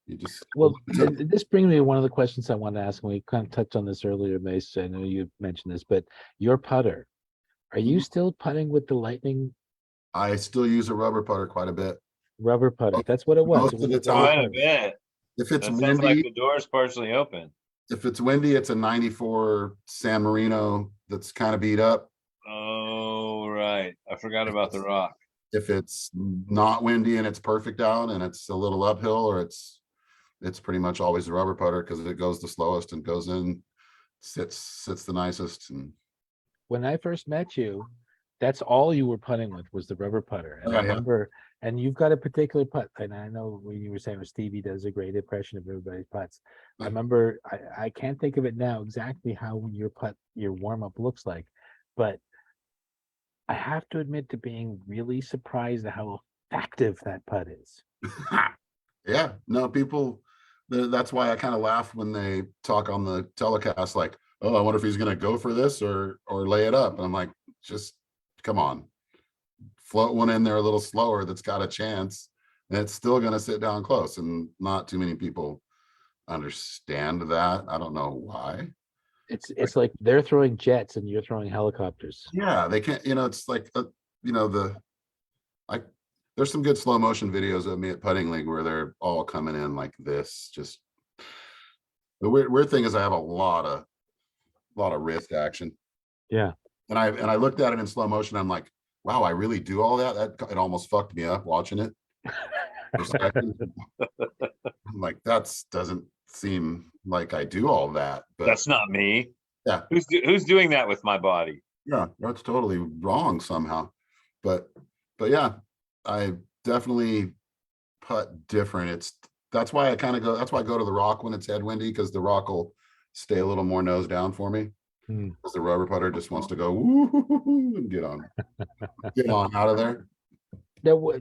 you just Well, this brings me to one of the questions I wanted to ask, and we kind of touched on this earlier, Mace. I know you mentioned this, but your putter, are you still putting with the Lightning I still use a rubber putter quite a bit. rubber putter? That's what it was. Most of the It was a time. rubber Quite a putter. bit. If it's That sounds like windy, the door's partially open. if it's windy, it's a 94 San Marino that's kind of beat up. Oh, right. I forgot about the rock. If it's not windy and it's perfect out and it's a little uphill, or it's pretty much always the rubber putter, because it goes the slowest and goes in, sits the nicest. And When I first met you, that's all you were putting with was the rubber putter. And I Yeah, yeah. remember, and you've got a particular putt, and I know when you were saying Stevie does a great impression of everybody's putts. I remember, I can't think of it now exactly how your warm up looks like, but I have to admit to being really surprised at how effective that putt is. yeah, no, people, that's why I kind of laugh when they talk on the telecast, like, oh, I wonder if he's going to go for this or lay it up. And I'm like, just come on, float one in there a little slower that's got a chance, and it's still going to sit down close. And not too many people understand that. I don't know why. It's like they're throwing jets and you're throwing helicopters. Yeah, they can't, it's like, there's some good slow motion videos of me at Putting League where they're all coming in like this. Just the weird thing is I have a lot of wrist action. Yeah. And I looked at it in slow motion. I'm like, wow, I really do all that? It almost fucked me up watching it. For a second. I'm like, doesn't seem like I do all that. But That's not me. Yeah. Who's doing that with my body? Yeah, that's totally wrong somehow. But yeah, I definitely putt different. That's why I go to the rock when it's head windy, because the rock will stay a little more nose down for me. Because the rubber putter just wants to go woo and get on out of there. Now, where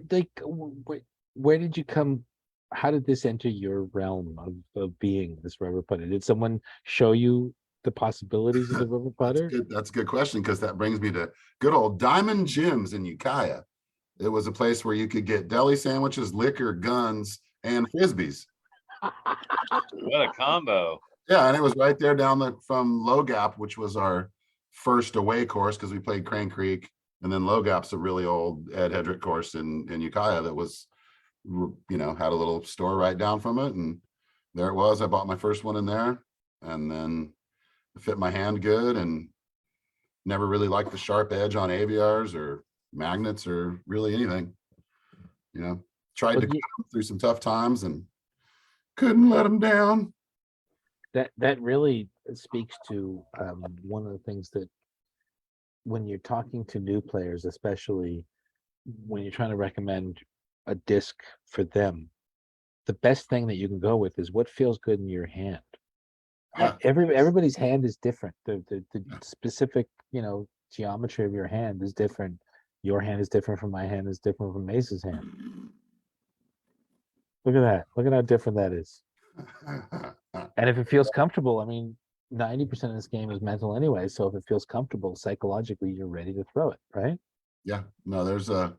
did you come? How did this enter your realm of being this rubber putter? Did someone show you the possibilities of the rubber putter? That's a good question, because that brings me to good old Diamond Jim's in Ukiah. It was a place where you could get deli sandwiches, liquor, guns, and Frisbees. What a combo. Yeah, and it was right there from Low Gap, which was our first away course, because we played Crane Creek, and then Low Gap's a really old Ed Hedrick course in Ukiah that was, had a little store right down from it, and there it was. I bought my first one in there, and then it fit my hand good, and never really liked the sharp edge on AVRs or magnets or really anything. Tried to go through some tough times and couldn't let them down. That really speaks to one of the things that when you're talking to new players, especially when you're trying to recommend a disc for them, the best thing that you can go with is what feels good in your hand. Yeah. Everybody's hand is different. The specific, geometry of your hand is different. Your hand is different from my hand, is different from Mace's hand. Look at that. Look at how different that is. And if it feels comfortable, I mean, 90% of this game is mental anyway. So if it feels comfortable psychologically, you're ready to throw it, right? Yeah, no, there was a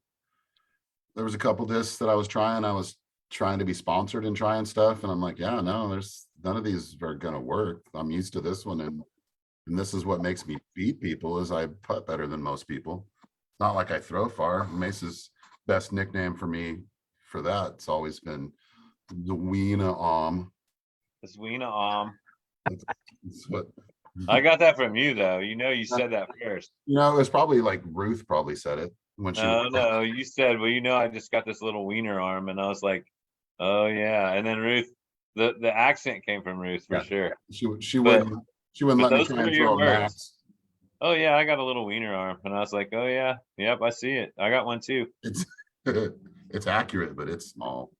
couple discs that I was trying. I was trying to be sponsored and trying stuff, and I'm like, yeah, no, there's none of these are gonna work. I'm used to this one, and this is what makes me beat people is I putt better than most people. Not like I throw far. Mace's best nickname for me for that, it's always been the Weena Om. It's Weena It's what I got that from you though. You know, you said that first. it's probably like Ruth probably said it when she No, no, you said, well, you know, I just got this little wiener arm, and I was like, oh yeah. And then Ruth, the accent came from Ruth for Yeah. sure. she But- wouldn't but let me those try were and your throw a words. max. Oh yeah, I got a little wiener arm, and I was like, oh yeah, yep, I see it. I got one too. It's it's accurate, but it's small.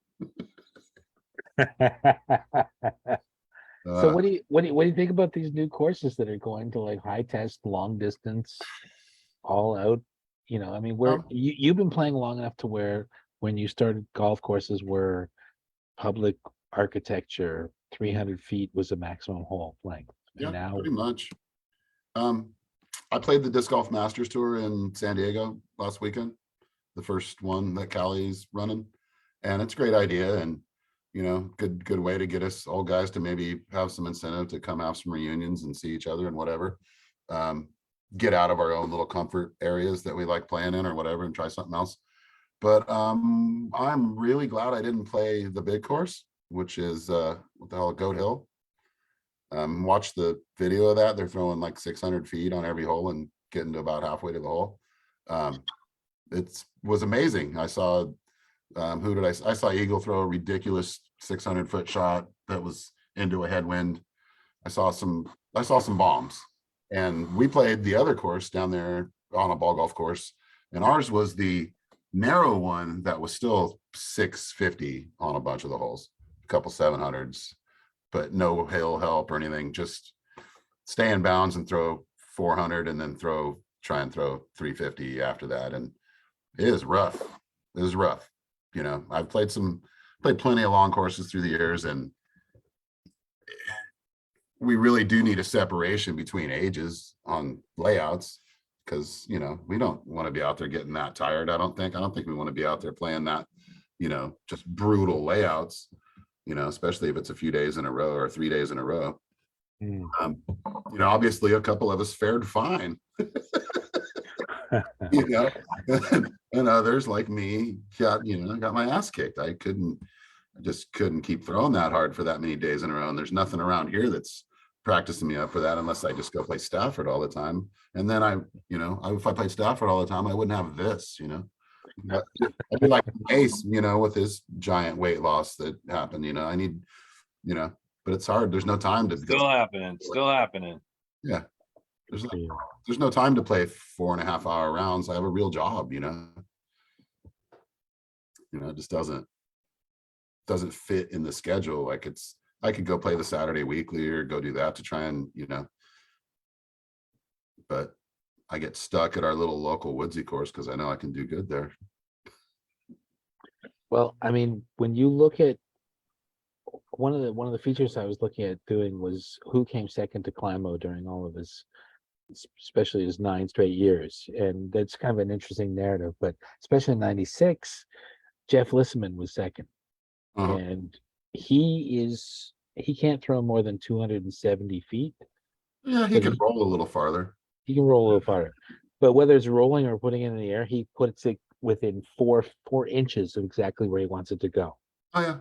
So what do you think about these new courses that are going to like high test, long distance, all out? You know, I mean, you've been playing long enough to where when you started golf courses were public architecture, 300 feet was a maximum hole length. And Yeah, now, pretty much. I played the Disc Golf Masters Tour in San Diego last weekend, the first one that Callie's running, and it's a great idea and good way to get us old guys to maybe have some incentive to come have some reunions and see each other and whatever. Get out of our own little comfort areas that we like playing in or whatever and try something else. But I'm really glad I didn't play the big course, which is what the hell, Goat Hill. Watch the video of that. They're throwing like 600 feet on every hole and getting to about halfway to the hole. It was amazing. I saw I saw Eagle throw a ridiculous 600-foot shot that was into a headwind. I saw some bombs, and we played the other course down there on a ball golf course, and ours was the narrow one that was still 650 on a bunch of the holes, a couple 700s, but no hill help or anything. Just stay in bounds and throw 400, and then try and throw 350 after that. And it is rough. It is rough. I've played plenty of long courses through the years, and we really do need a separation between ages on layouts, because we don't want to be out there getting that tired. I don't think we want to be out there playing that just brutal layouts, especially if it's a few days in a row or 3 days in a row. Obviously a couple of us fared fine. And others like me got my ass kicked. I just couldn't keep throwing that hard for that many days in a row. And there's nothing around here that's practicing me up for that, unless I just go play Stafford all the time. And then if I played Stafford all the time, I wouldn't have this. I'd be like Ace, with his giant weight loss that happened. I need, but it's hard. There's no time to Still happening. Yeah. There's no time to play 4.5 hour rounds. I have a real job, it just doesn't fit in the schedule. Like I could go play the Saturday weekly or go do that to try and, but I get stuck at our little local woodsy course because I know I can do good there. well, I mean, when you look at one of the features I was looking at doing was who came second to Climo during all of his, especially his 9 straight years. And that's kind of an interesting narrative, but especially in 96, Jeff Lissaman was second. Uh-huh. And he can't throw more than 270 feet. Yeah, he could roll a little farther. He can roll a little farther, but whether it's rolling or putting it in the air, he puts it within 4 inches of exactly where he wants it to go. Oh yeah.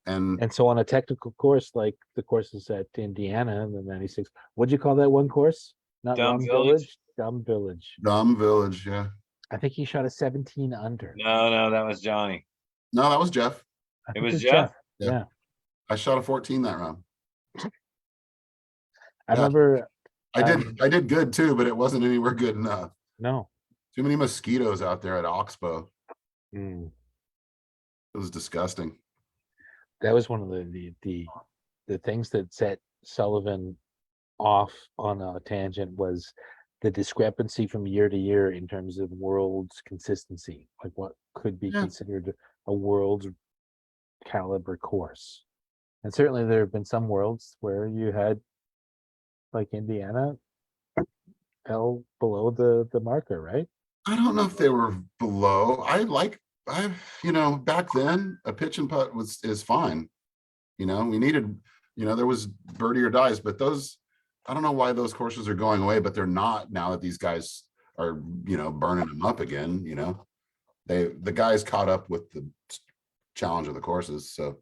And so on a technical course like the courses at Indiana in the 96, what'd you call that one course? Not Dumb Rum Village? Dumb Village. Dumb Village, yeah. I think he shot a 17 under. No, that was Johnny. No, that was Jeff. I It think was it's Jeff? Yeah. I shot a 14 that round. I remember I did good too, but it wasn't anywhere good enough. no. Too many mosquitoes out there at Oxbow. Mm. It was disgusting. That was one of the things that set Sullivan off on a tangent was the discrepancy from year to year in terms of world's consistency, like what could be considered a world's caliber course. And certainly there have been some worlds where you had like Indiana, fell below the marker, right? I don't know if they were below. Back then a pitch and putt is fine. We needed, there was birdie or dies, but those, I don't know why those courses are going away, but they're not now that these guys are, burning them up again. The guys caught up with the challenge of the courses. So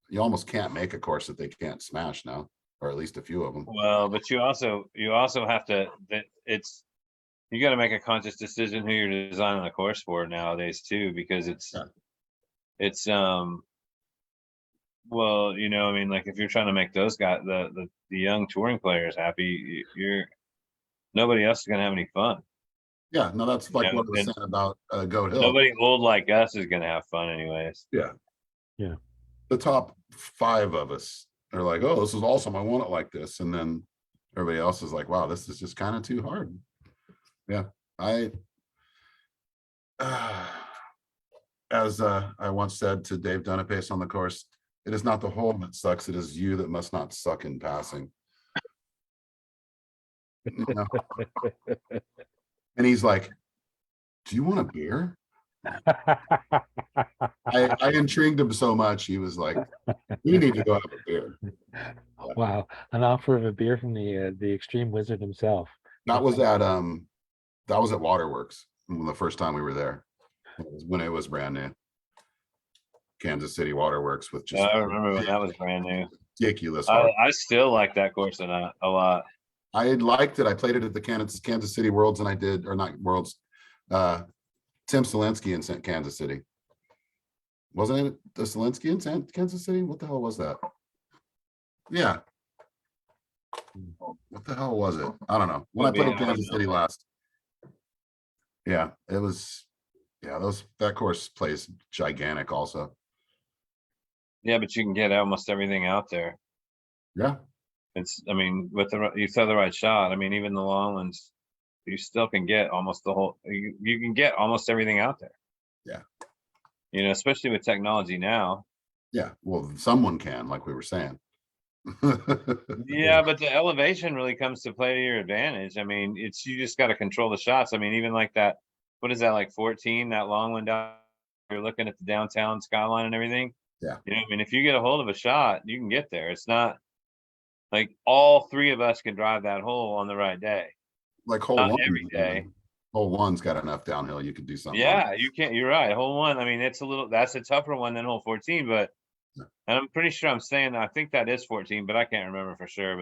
you almost can't make a course that they can't smash now, or at least a few of them. Well, but you also have to, you got to make a conscious decision who you're designing the course for nowadays too, because it's well, I mean, like if you're trying to make those guys, the young touring players happy, nobody else is gonna have any fun. Yeah, no, that's like what I was and saying about Goat Hill. Nobody old like us is gonna have fun anyways. Yeah. Yeah. The top 5 of us are like, oh, this is awesome. I want it like this. And then everybody else is like, wow, this is just kind of too hard. Yeah. As I once said to Dave Dunapace on the course, it is not the hole that sucks. It is you that must not suck in passing. And he's like, do you want a beer? I intrigued him so much. He was like, we need to go have a beer. Wow, an offer of a beer from the extreme wizard himself. That was at Waterworks the first time we were there. It was when it was brand new. Kansas City Waterworks with just I remember when that was brand new. Ridiculous. I still like that course a lot. I liked it. I played it at the Kansas City Worlds, and I did, or not Worlds, Tim Selinsky in Kansas City. Wasn't it the Selinsky in Kansas City? What the hell was that? Yeah. What the hell was it? I don't know. When I played in Kansas City last. Yeah, it was. Yeah, that course plays gigantic also. Yeah, but you can get almost everything out there. Yeah. I mean, you throw the right shot. I mean, even the long ones, you still can get almost the whole. You can get almost everything out there. Yeah. Especially with technology now. Yeah. Well, someone can, like we were saying. Yeah, but the elevation really comes to play to your advantage. I mean, you just got to control the shots. I mean, even like that. What is that, like 14? That long one down. You're looking at the downtown skyline and everything. Yeah. I mean, if you get a hold of a shot, you can get there. It's not like all 3 of us can drive that hole on the right day. Like hole Not one every day. Hole one's got enough downhill. You could do something. Yeah, you can't. You're right. Hole 1. I mean, that's a tougher one than hole 14, but and I'm pretty sure I think that is 14, but I can't remember for sure.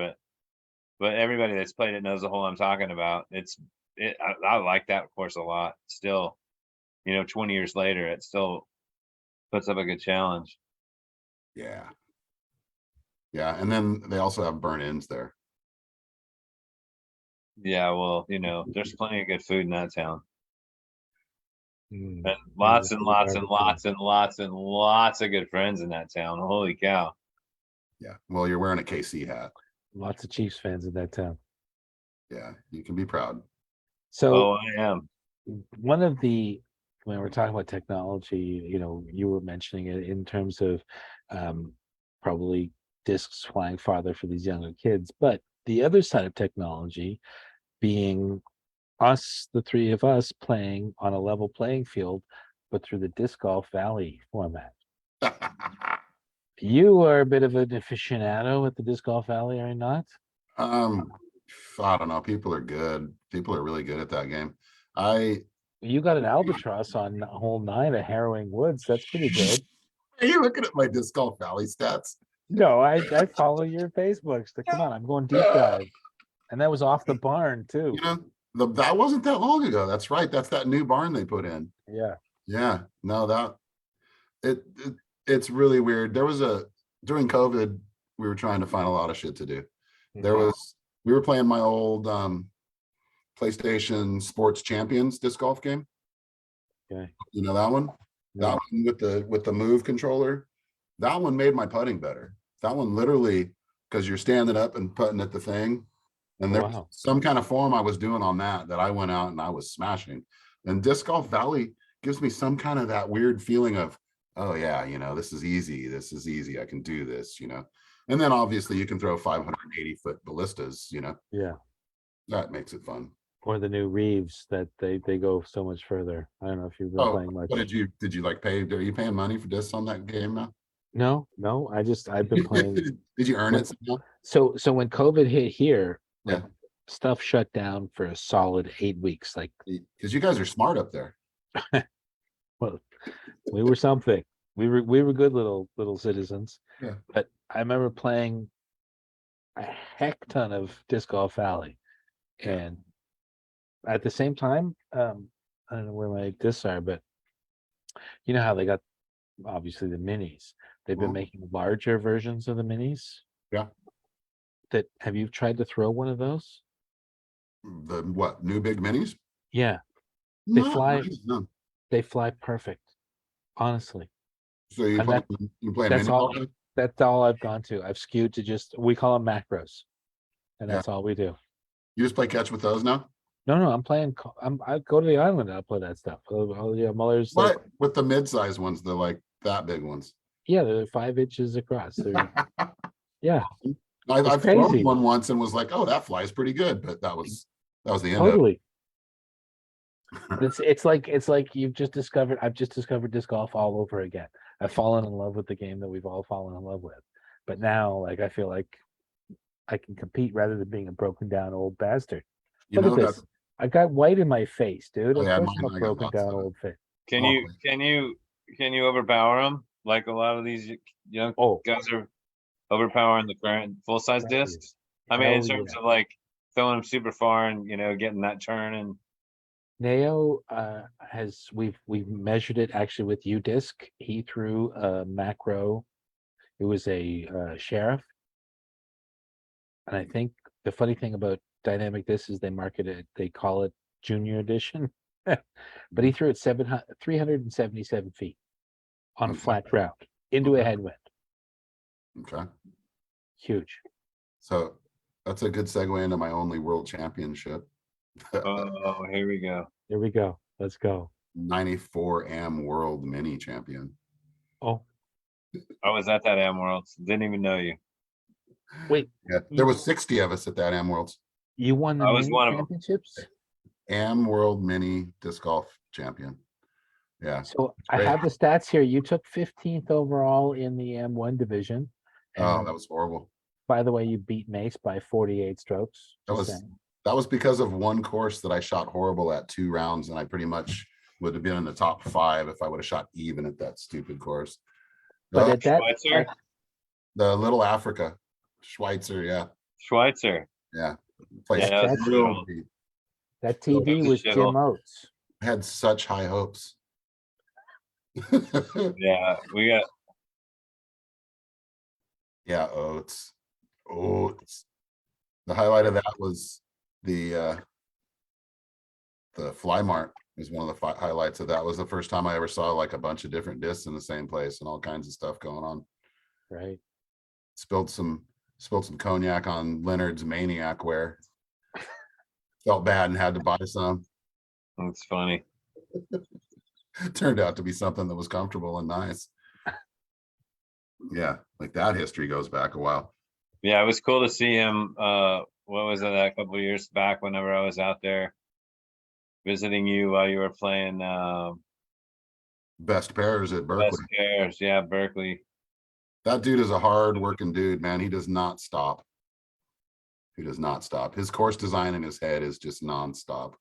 But everybody that's played it knows the hole I'm talking about. I like that course a lot. Still, 20 years later, it still puts up a good challenge. Yeah. Yeah, and then they also have burn-ins there. Yeah, well, there's plenty of good food in that town. Mm. And lots and lots and lots and lots and lots of good friends in that town. Holy cow. Yeah. Well, you're wearing a KC hat. Lots of Chiefs fans in that town. Yeah, you can be proud. So I am. when we're talking about technology, you were mentioning it in terms of probably discs flying farther for these younger kids, but the other side of technology being us, the 3 of us playing on a level playing field, but through the Disc Golf Valley format. You are a bit of an aficionado at the Disc Golf Valley, are you not? I don't know. People are good. People are really good at that game. You got an albatross on hole 9 at Harrowing Woods. That's pretty good. Are you looking at my Disc Golf Valley stats? No, I follow your Facebook. So come on, I'm going deep dive. And that was off the barn too. That wasn't that long ago. That's right. That's that new barn they put in. Yeah. Yeah. No, it's really weird. During COVID, we were trying to find a lot of shit to do. We were playing my old PlayStation Sports Champions disc golf game. Okay. You know that one? Yeah. That one with the Move controller. That one made my putting better. That one literally, because you're standing up and putting at the thing. And there's some kind of form I was doing on that I went out and I was smashing. And Disc Golf Valley gives me some kind of that weird feeling of, oh yeah, this is easy. This is easy. I can do this, And then obviously you can throw 580-foot ballistas, you know, Yeah. that makes it fun. Or the new Reeves that they go so much further. I don't know if you've been Oh, playing much. what did you like pay? Are you paying money for discs on that game now? No, I've been playing. Did you earn when- it somehow? So when COVID hit here, like Yeah. stuff shut down for a solid 8 weeks. Like, Because you guys are smart up there. well, we were something. We were good little citizens. Yeah. But I remember playing a heck ton of Disc Golf Alley. Yeah. And at the same time, I don't know where my discs are, but you know how they got obviously the minis. They've been Mhm. making larger versions of the minis. Yeah. That have you tried to throw one of those? The what, new big minis? Yeah, They No, fly- no. they fly perfect. Honestly, So you And play, that- you play that's mini all. golf? That's all I've gone to. I've skewed to we call them macros, and Yeah. that's all we do. You just play catch with those now? No, I'm playing. I go to the island and I'll play that stuff. Yeah, Muller's like, What? With the mid-size ones, the like that big ones. yeah, they're 5 inches across. They're, yeah, I've thrown crazy. one once and was like, oh, that flies pretty good, but that was the end of it. totally. It's like I've just discovered disc golf all over again. I've fallen in love with the game that we've all fallen in love with. But now, like, I feel like I can compete rather than being a broken down old bastard. You Look know at this. I've got white in my face, dude. Oh, Of yeah, course mine, I'm a I got broken lots down of it. old face. Can you overpower them like a lot of these young Oh, guys are overpowering the current full size Hell yeah. discs? I mean, in Hell terms yeah. of like throwing them super far and getting that turn and Nao we've measured it actually with UDisc. He threw a macro. It was a sheriff. And I think the funny thing about dynamic disc is they call it junior edition. But he threw it 377 feet on a Okay. flat ground into a Okay. headwind. Okay. Huge. So that's a good segue into my only world championship. oh, here we go. Here we go. Let's go. 94 AM world mini champion. Oh, I was at that Am Worlds. Didn't even know you. wait, Yeah, there was 60 of us at that AM Worlds. you won the I was mini one of 'em. championships? AM world mini disc golf champion. Yeah. So I great. have the stats here. You took 15th overall in the M1 division. Oh, And that was horrible. by the way, you beat Mace by 48 strokes. That Just was saying. that was because of one course that I shot horrible at 2 rounds, and I pretty much would have been in the top 5 if I would have shot even at that stupid course. But Oh, at that, Schweitzer? the Little Africa, Schweitzer, yeah, Schweitzer. yeah. Place Yeah, that's real cool. deep. that TV That's a was Jim shithole. Oates. I had such high hopes. Yeah, we got Yeah, Oates. The highlight of that was the Fly Mart was one of the highlights of that. Was the first time I ever saw like a bunch of different discs in the same place and all kinds of stuff going on. Right. Spilled some cognac on Leonard's Maniac wear. Felt bad and had to buy some. it's funny. Turned out to be something that was comfortable and nice. Yeah, like that history goes back a while. Yeah, it was cool to see him. What was it, a couple of years back whenever I was out there visiting you while you were playing Best pairs at Berkeley. Best Pairs. Yeah, Berkeley. That dude is a hard working dude, man. He does not stop. He does not stop. His course design in his head is just nonstop.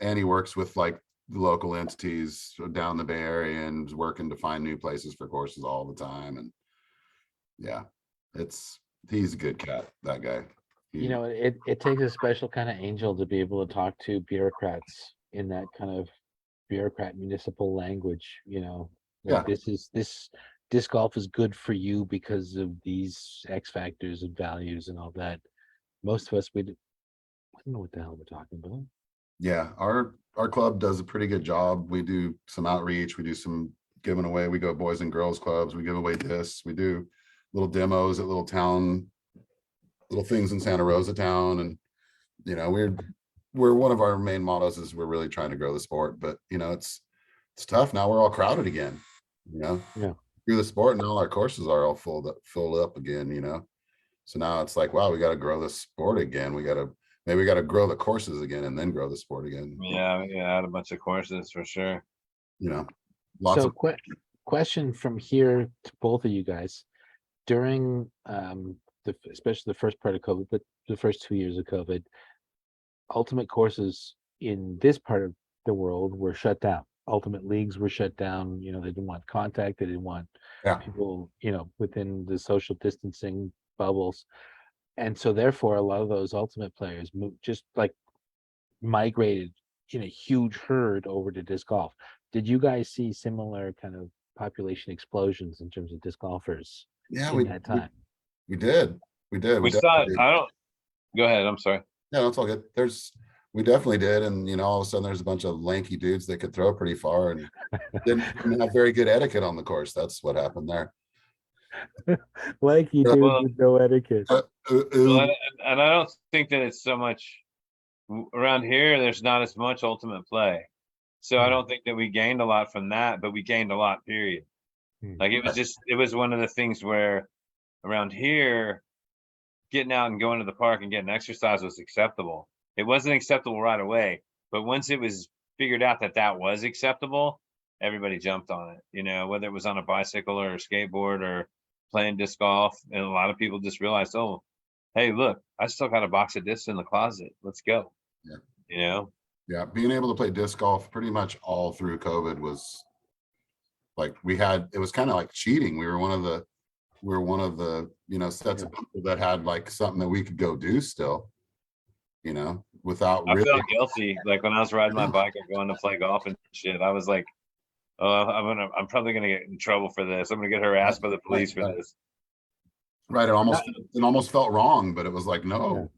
And he works with like the local entities down the Bay Area and is working to find new places for courses all the time. And yeah, he's a good cat, that guy. You know, it takes a special kind of angel to be able to talk to bureaucrats in that kind of bureaucrat municipal language. You know, like Yeah. this disc golf is good for you because of these X factors and values and all that. Most of us, I don't know what the hell we're talking about. Yeah, our club does a pretty good job. We do some outreach, we do some giving away. We go boys and girls clubs, we give away discs, we do little demos at little things in Santa Rosa town. And you know, we're one of our main mottos is we're really trying to grow the sport, but you know, it's tough now. We're all crowded again, you know. Yeah. through the sport, and all our courses are all filled up again, you know. So now it's like, wow, we got to grow the sport again. Maybe we got to grow the courses again and then grow the sport again. Yeah, add a bunch of courses for sure. You know, lots So of question from here to both of you guys. During especially the first part of COVID, but the first 2 years of COVID, ultimate courses in this part of the world were shut down. Ultimate leagues were shut down. You know, they didn't want contact. They didn't want yeah, people, you know, within the social distancing bubbles. And so therefore a lot of those ultimate players moved, just like migrated in a huge herd over to disc golf. Did you guys see similar kind of population explosions in terms of disc golfers yeah, in that time? we did. We We saw it. definitely did. I don't. Go ahead. I'm sorry. Yeah, that's all good. We definitely did. And, you know, all of a sudden there's a bunch of lanky dudes that could throw pretty far and didn't have very good etiquette on the course. That's what happened there. Like you do Well, with no etiquette. Well, and I don't think that it's so much around here. There's not as much ultimate play, so I Hmm. don't think that we gained a lot from that. But we gained a lot. Period. Hmm. Like it was one of the things where around here, getting out and going to the park and getting exercise was acceptable. It wasn't acceptable right away, but once it was figured out that that was acceptable, everybody jumped on it. You know, whether it was on a bicycle or a skateboard or playing disc golf, and a lot of people just realized, oh, hey, look, I still got a box of discs in the closet. Let's go. Yeah. You know? Yeah, being able to play disc golf pretty much all through COVID was like it was kind of like cheating. We were one of the, you know, sets of people that had like something that we could go do still, you know, without I really. felt guilty. Like when I was riding my bike or going to play golf and shit, I was like, oh, I'm probably gonna get in trouble for this. I'm gonna get harassed by the police for this. Right. It almost felt wrong, but it was like, no,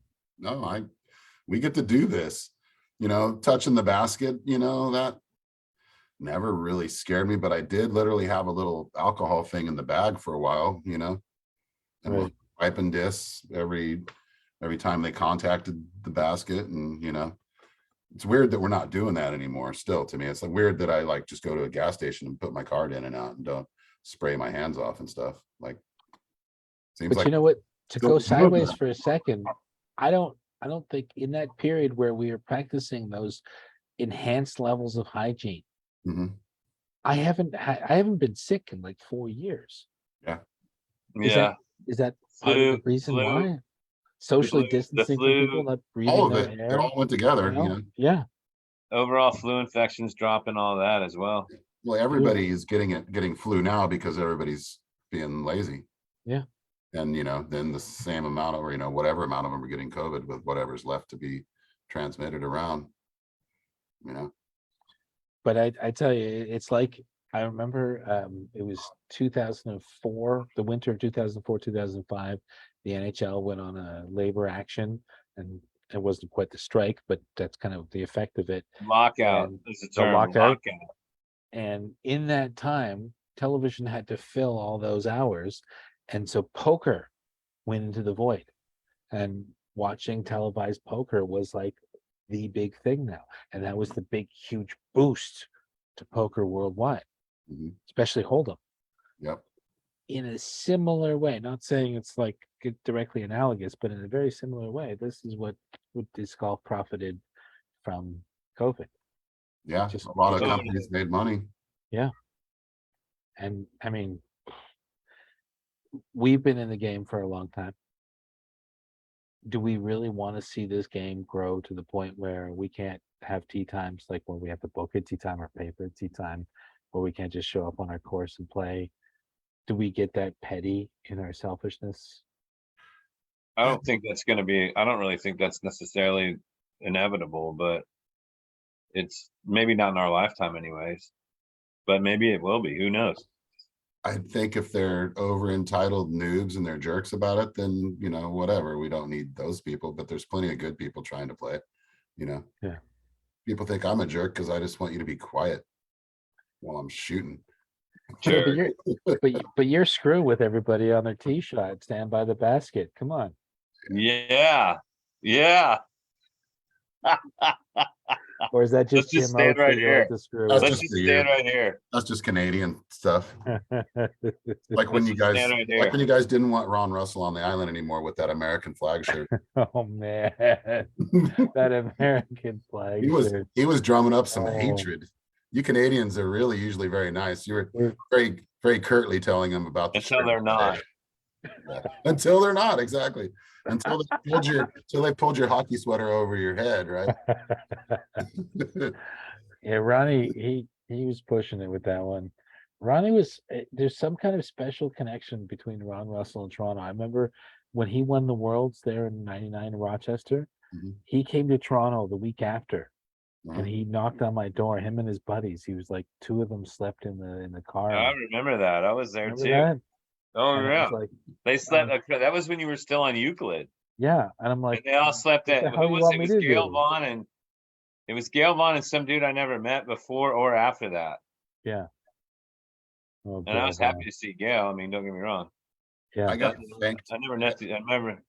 we get to do this, you know, touching the basket, you know, that never really scared me, but I did literally have a little alcohol thing in the bag for a while, you know, and was wiping discs every time they contacted the basket. And, you know, it's weird that we're not doing that anymore. Still, to me, it's like weird that I like just go to a gas station and put my card in and out and don't spray my hands off and stuff. Like, seems But like you know what? To don't go do sideways that. for a second, I don't think in that period where we were practicing those enhanced levels of hygiene, Mhm. I haven't been sick in like 4 years. Yeah. Yeah. Is that part of the reason why? Socially the distancing from people, flu, not All breathing of their it air. all went together, You you know? know. Yeah. overall flu infections dropping, all that as well. Well, everybody is getting flu now because everybody's being lazy. Yeah. And, you know, then the same amount of, or, you know, whatever amount of them are getting COVID with whatever's left to be transmitted around, you know. But I tell you, it's like I remember it was 2004, the winter of 2004, 2005. The NHL went on a labor action, and it wasn't quite the strike, but that's kind of the effect of it. Lockout And is a the term. lockout. Lockout. And in that time, television had to fill all those hours, and so poker went into the void. And watching televised poker was like the big thing now, and that was the big, huge boost to poker worldwide, Mhm. especially Hold'em. Yep. In a similar way, not saying it's like directly analogous, but in a very similar way, this is what disc golf profited from COVID. Yeah. Just A lot of just- companies made money. Yeah. And I mean, we've been in the game for a long time. Do we really want to see this game grow to the point where we can't have tee times like where we have to book a tee time or pay for a tee time, where we can't just show up on our course and play? Do we get that petty in our selfishness? I don't think that's going to be, I don't really think that's necessarily inevitable, but it's maybe not in our lifetime anyways, but maybe it will be, who knows? I think if they're over entitled noobs and they're jerks about it, then, you know, whatever, we don't need those people, but there's plenty of good people trying to play, you know. Yeah. People think I'm a jerk because I just want you to be quiet while I'm shooting. Yeah, Sure. but you're screwing with everybody on their tee shot, stand by the basket. Come on. Yeah. Yeah. Or is that just just Jim stand Oates right that you here. like to screw That's with? Let's just just for stand you. right here. That's just Canadian stuff. Like when Let's you just guys, stand right like here. when you guys didn't want Ron Russell on the island anymore with that American flag shirt. Oh man, that American flag shirt. He was drumming up some Oh. hatred. You Canadians are really usually very nice. You were We're- very, very curtly telling them about the Until shirt. they're not. Yeah. Until they're not, exactly. Until they pulled your hockey sweater over your head, right? Yeah, Ronnie, he was pushing it with that one. Ronnie was there's some kind of special connection between Ron Russell and Toronto. I remember when he won the Worlds there in '99 in Rochester, Mhm. he came to Toronto the week after Uh-huh. and he knocked on my door, him and his buddies. He was like two of them slept in the car. I remember that. I was there Remember too. that? Oh And I yeah. was like, They slept. That was when you were still on Euclid. yeah. And I'm like, And they all slept what at. the hell Who you was want it? me It was to Gail do? Vaughn and it was Gail Vaughn and some dude I never met before or after that. Yeah. Oh, And I was Gail happy to see Gail. I mean, don't get me wrong. Yeah. I got thanked. I never met. I remember.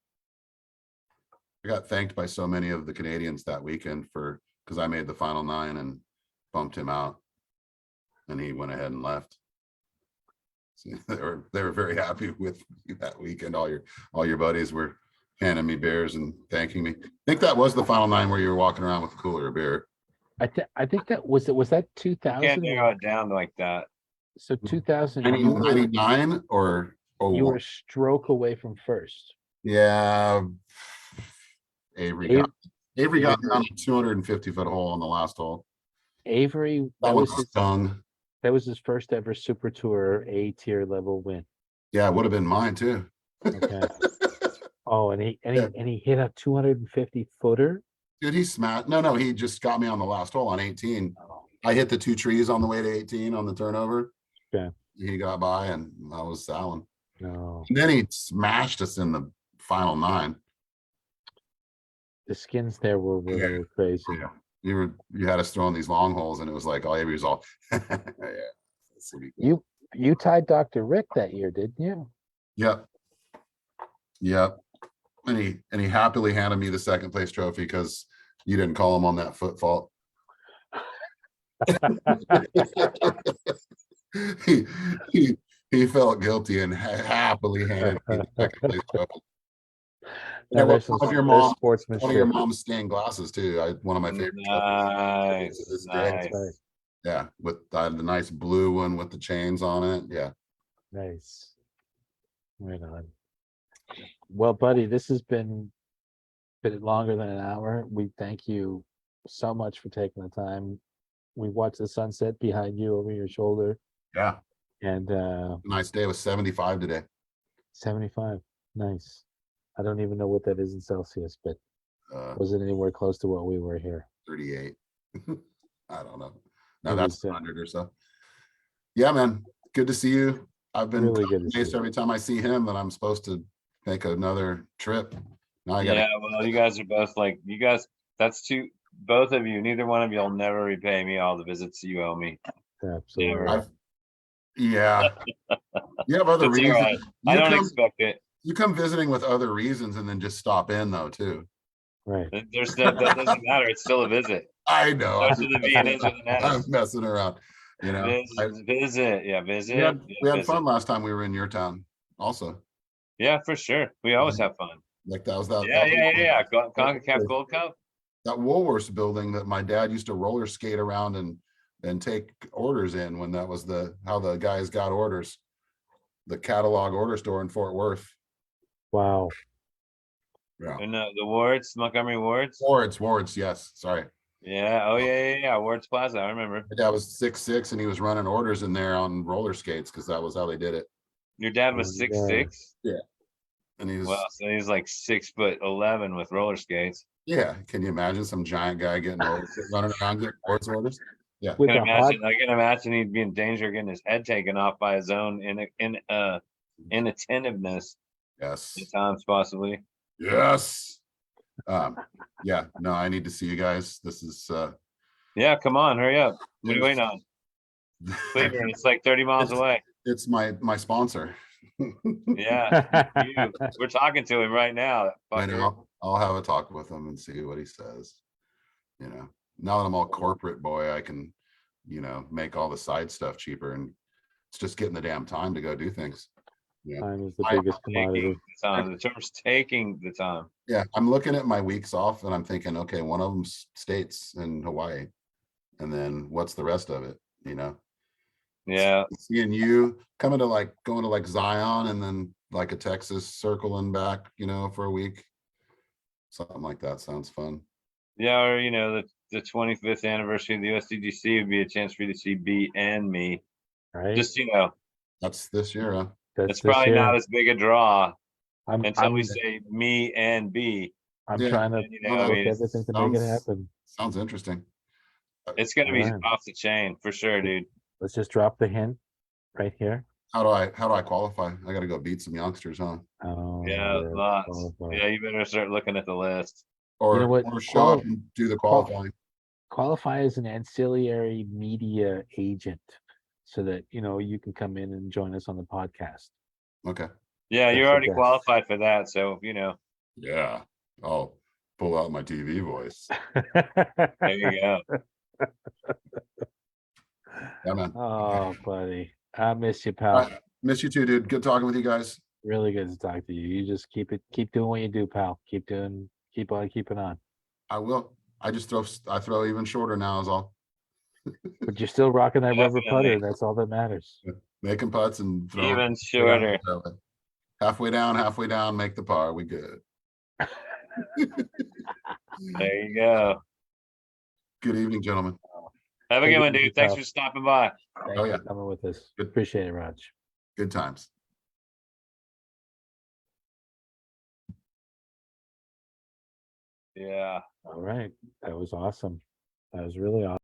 I got thanked by so many of the Canadians that weekend because I made the final 9 and bumped him out, and he went ahead and left. So they were very happy with me that weekend. All your buddies were handing me beers and thanking me. I think that was the final 9 where you were walking around with a cooler of beer. I think that was that You 2000. can't narrow it down like that. So 2000, you were 99 or you were 01? a stroke away from first. Yeah. Avery got Avery- down a 250-foot hole on the last hole. Avery, That that one was stung. that was his first ever Super Tour A tier level win. Yeah, it would have been mine too. Okay. Oh, and he Yeah. hit a 250 footer. Dude, he smashed. No, he just got me on the last hole on 18. I hit the 2 trees on the way to 18 on the turnover. Okay. He got by, and I was Alan. No, And then he smashed us in the final 9. the skins there were Yeah. crazy. Yeah. You had us throwing these long holes, and it was like all Avery was all, yeah. That's what he got. You tied Dr. Rick that year, didn't you? Yep. And he happily handed me the second place trophy because you didn't call him on that foot fault. he felt guilty and happily handed me the second place trophy. Now, And there's one of some your there's mom, one of your sportsmanship. mom's stained glasses too. One of my favorite trophies to this day. Nice. Right. Yeah, with the nice blue one with the chains on it. Yeah. Nice. Right on. Well, buddy, this has been a bit longer than an hour. We thank you so much for taking the time. We watched the sunset behind you over your shoulder, Yeah. and Nice day. It was 75 today. 75. Nice. I don't even know what that is in Celsius, but was it anywhere close to what we were here? 38. I don't know. No, It that's was, 100 or so. Yeah, man. Good to see you. I've been really good to see amazed you. every time I see him that I'm supposed to make another trip. Now I gotta, Yeah, well, you guys are both like you guys. That's both of you. Neither one of you will never repay me all the visits you owe me. Absolutely. Never. yeah. You have other It's all reasons. right. I don't expect it. You come visiting with other reasons and then just stop in though too. Right. That doesn't matter. It's still a visit. I know. Those are the V and N's with an I'm S. messing around. You know, Visit. Yeah, visit. we had visit. fun last time we were in your town also. Yeah, for sure. We always have fun. Like that was that. Yeah. CONCACAF Gold Cup. That Woolworths building that my dad used to roller skate around and take orders in when that was how the guys got orders. The catalog order store in Fort Worth. Wow. Yeah. And the Wards, Montgomery Wards. Wards, yes. Sorry. Yeah. Oh yeah. Wards Plaza. I remember. My dad was 6'6" and he was running orders in there on roller skates because that was how they did it. Your dad was 6'6". And he was Wow, so he's like 6'11" with roller skates. yeah. Can you imagine some giant guy getting running around getting orders? Yeah. With I can imagine he'd be in danger of getting his head taken off by his own inattentiveness Yes. at times, possibly. Yes. Yeah. No, I need to see you guys. This is Yeah, come on, hurry up. What are you waiting on? Cleveland, it's like 30 miles away. It's my sponsor. Yeah, we're talking to him right now. I know. I'll have a talk with him and see what he says. You know, now that I'm all corporate boy, I can, make all the side stuff cheaper, and it's just getting the damn time to go do things. Yeah. Time is the I- biggest commodity. Taking the time. The term's taking the time. Yeah, I'm looking at my weeks off and I'm thinking, okay, one of them's states in Hawaii. And then what's the rest of it, Yeah. Seeing you coming to going to Zion and then like a Texas circle and back, for a week. Something like that sounds fun. Yeah, or the 25th anniversary of the USDGC would be a chance for you to see B and me. Right? Just That's this year, huh? That's it's this probably year. not as big a draw I'm until we say me and B. I'm Yeah. trying to I book mean, everything to make it happen. Sounds interesting. it's gonna be Alright. off the chain for sure, dude. Let's just drop the hint right here. How do I qualify? I gotta go beat some youngsters, huh? Oh, Yeah, lots. qualify. Yeah, you better start looking at the list. Or, know what? or show up and do the qualifying. Qualify as an ancillary media agent so that you can come in and join us on the podcast. Okay. Yeah, you're Special already guest. qualified for that, so Yeah. I'll pull out my TV voice. there you go. Yeah, man. Oh, buddy. I miss you, All pal. right. Miss you too, dude. Good talking with you guys. Really good to talk to you. You just keep doing what you do, pal. Keep on keeping on. I will. I throw even shorter now is all. But you're still rocking that rubber Definitely. putter. That's all that matters. Making putts and throwing Even shorter. halfway down, make the par. We good. There you go. Good evening, gentlemen. Have a Take good it one, easy, dude. Thanks pal. for stopping by. Thanks Oh, yeah. for coming with us. Good. Appreciate it, Raj. Good times. Yeah. All right. That was awesome. That was really awesome.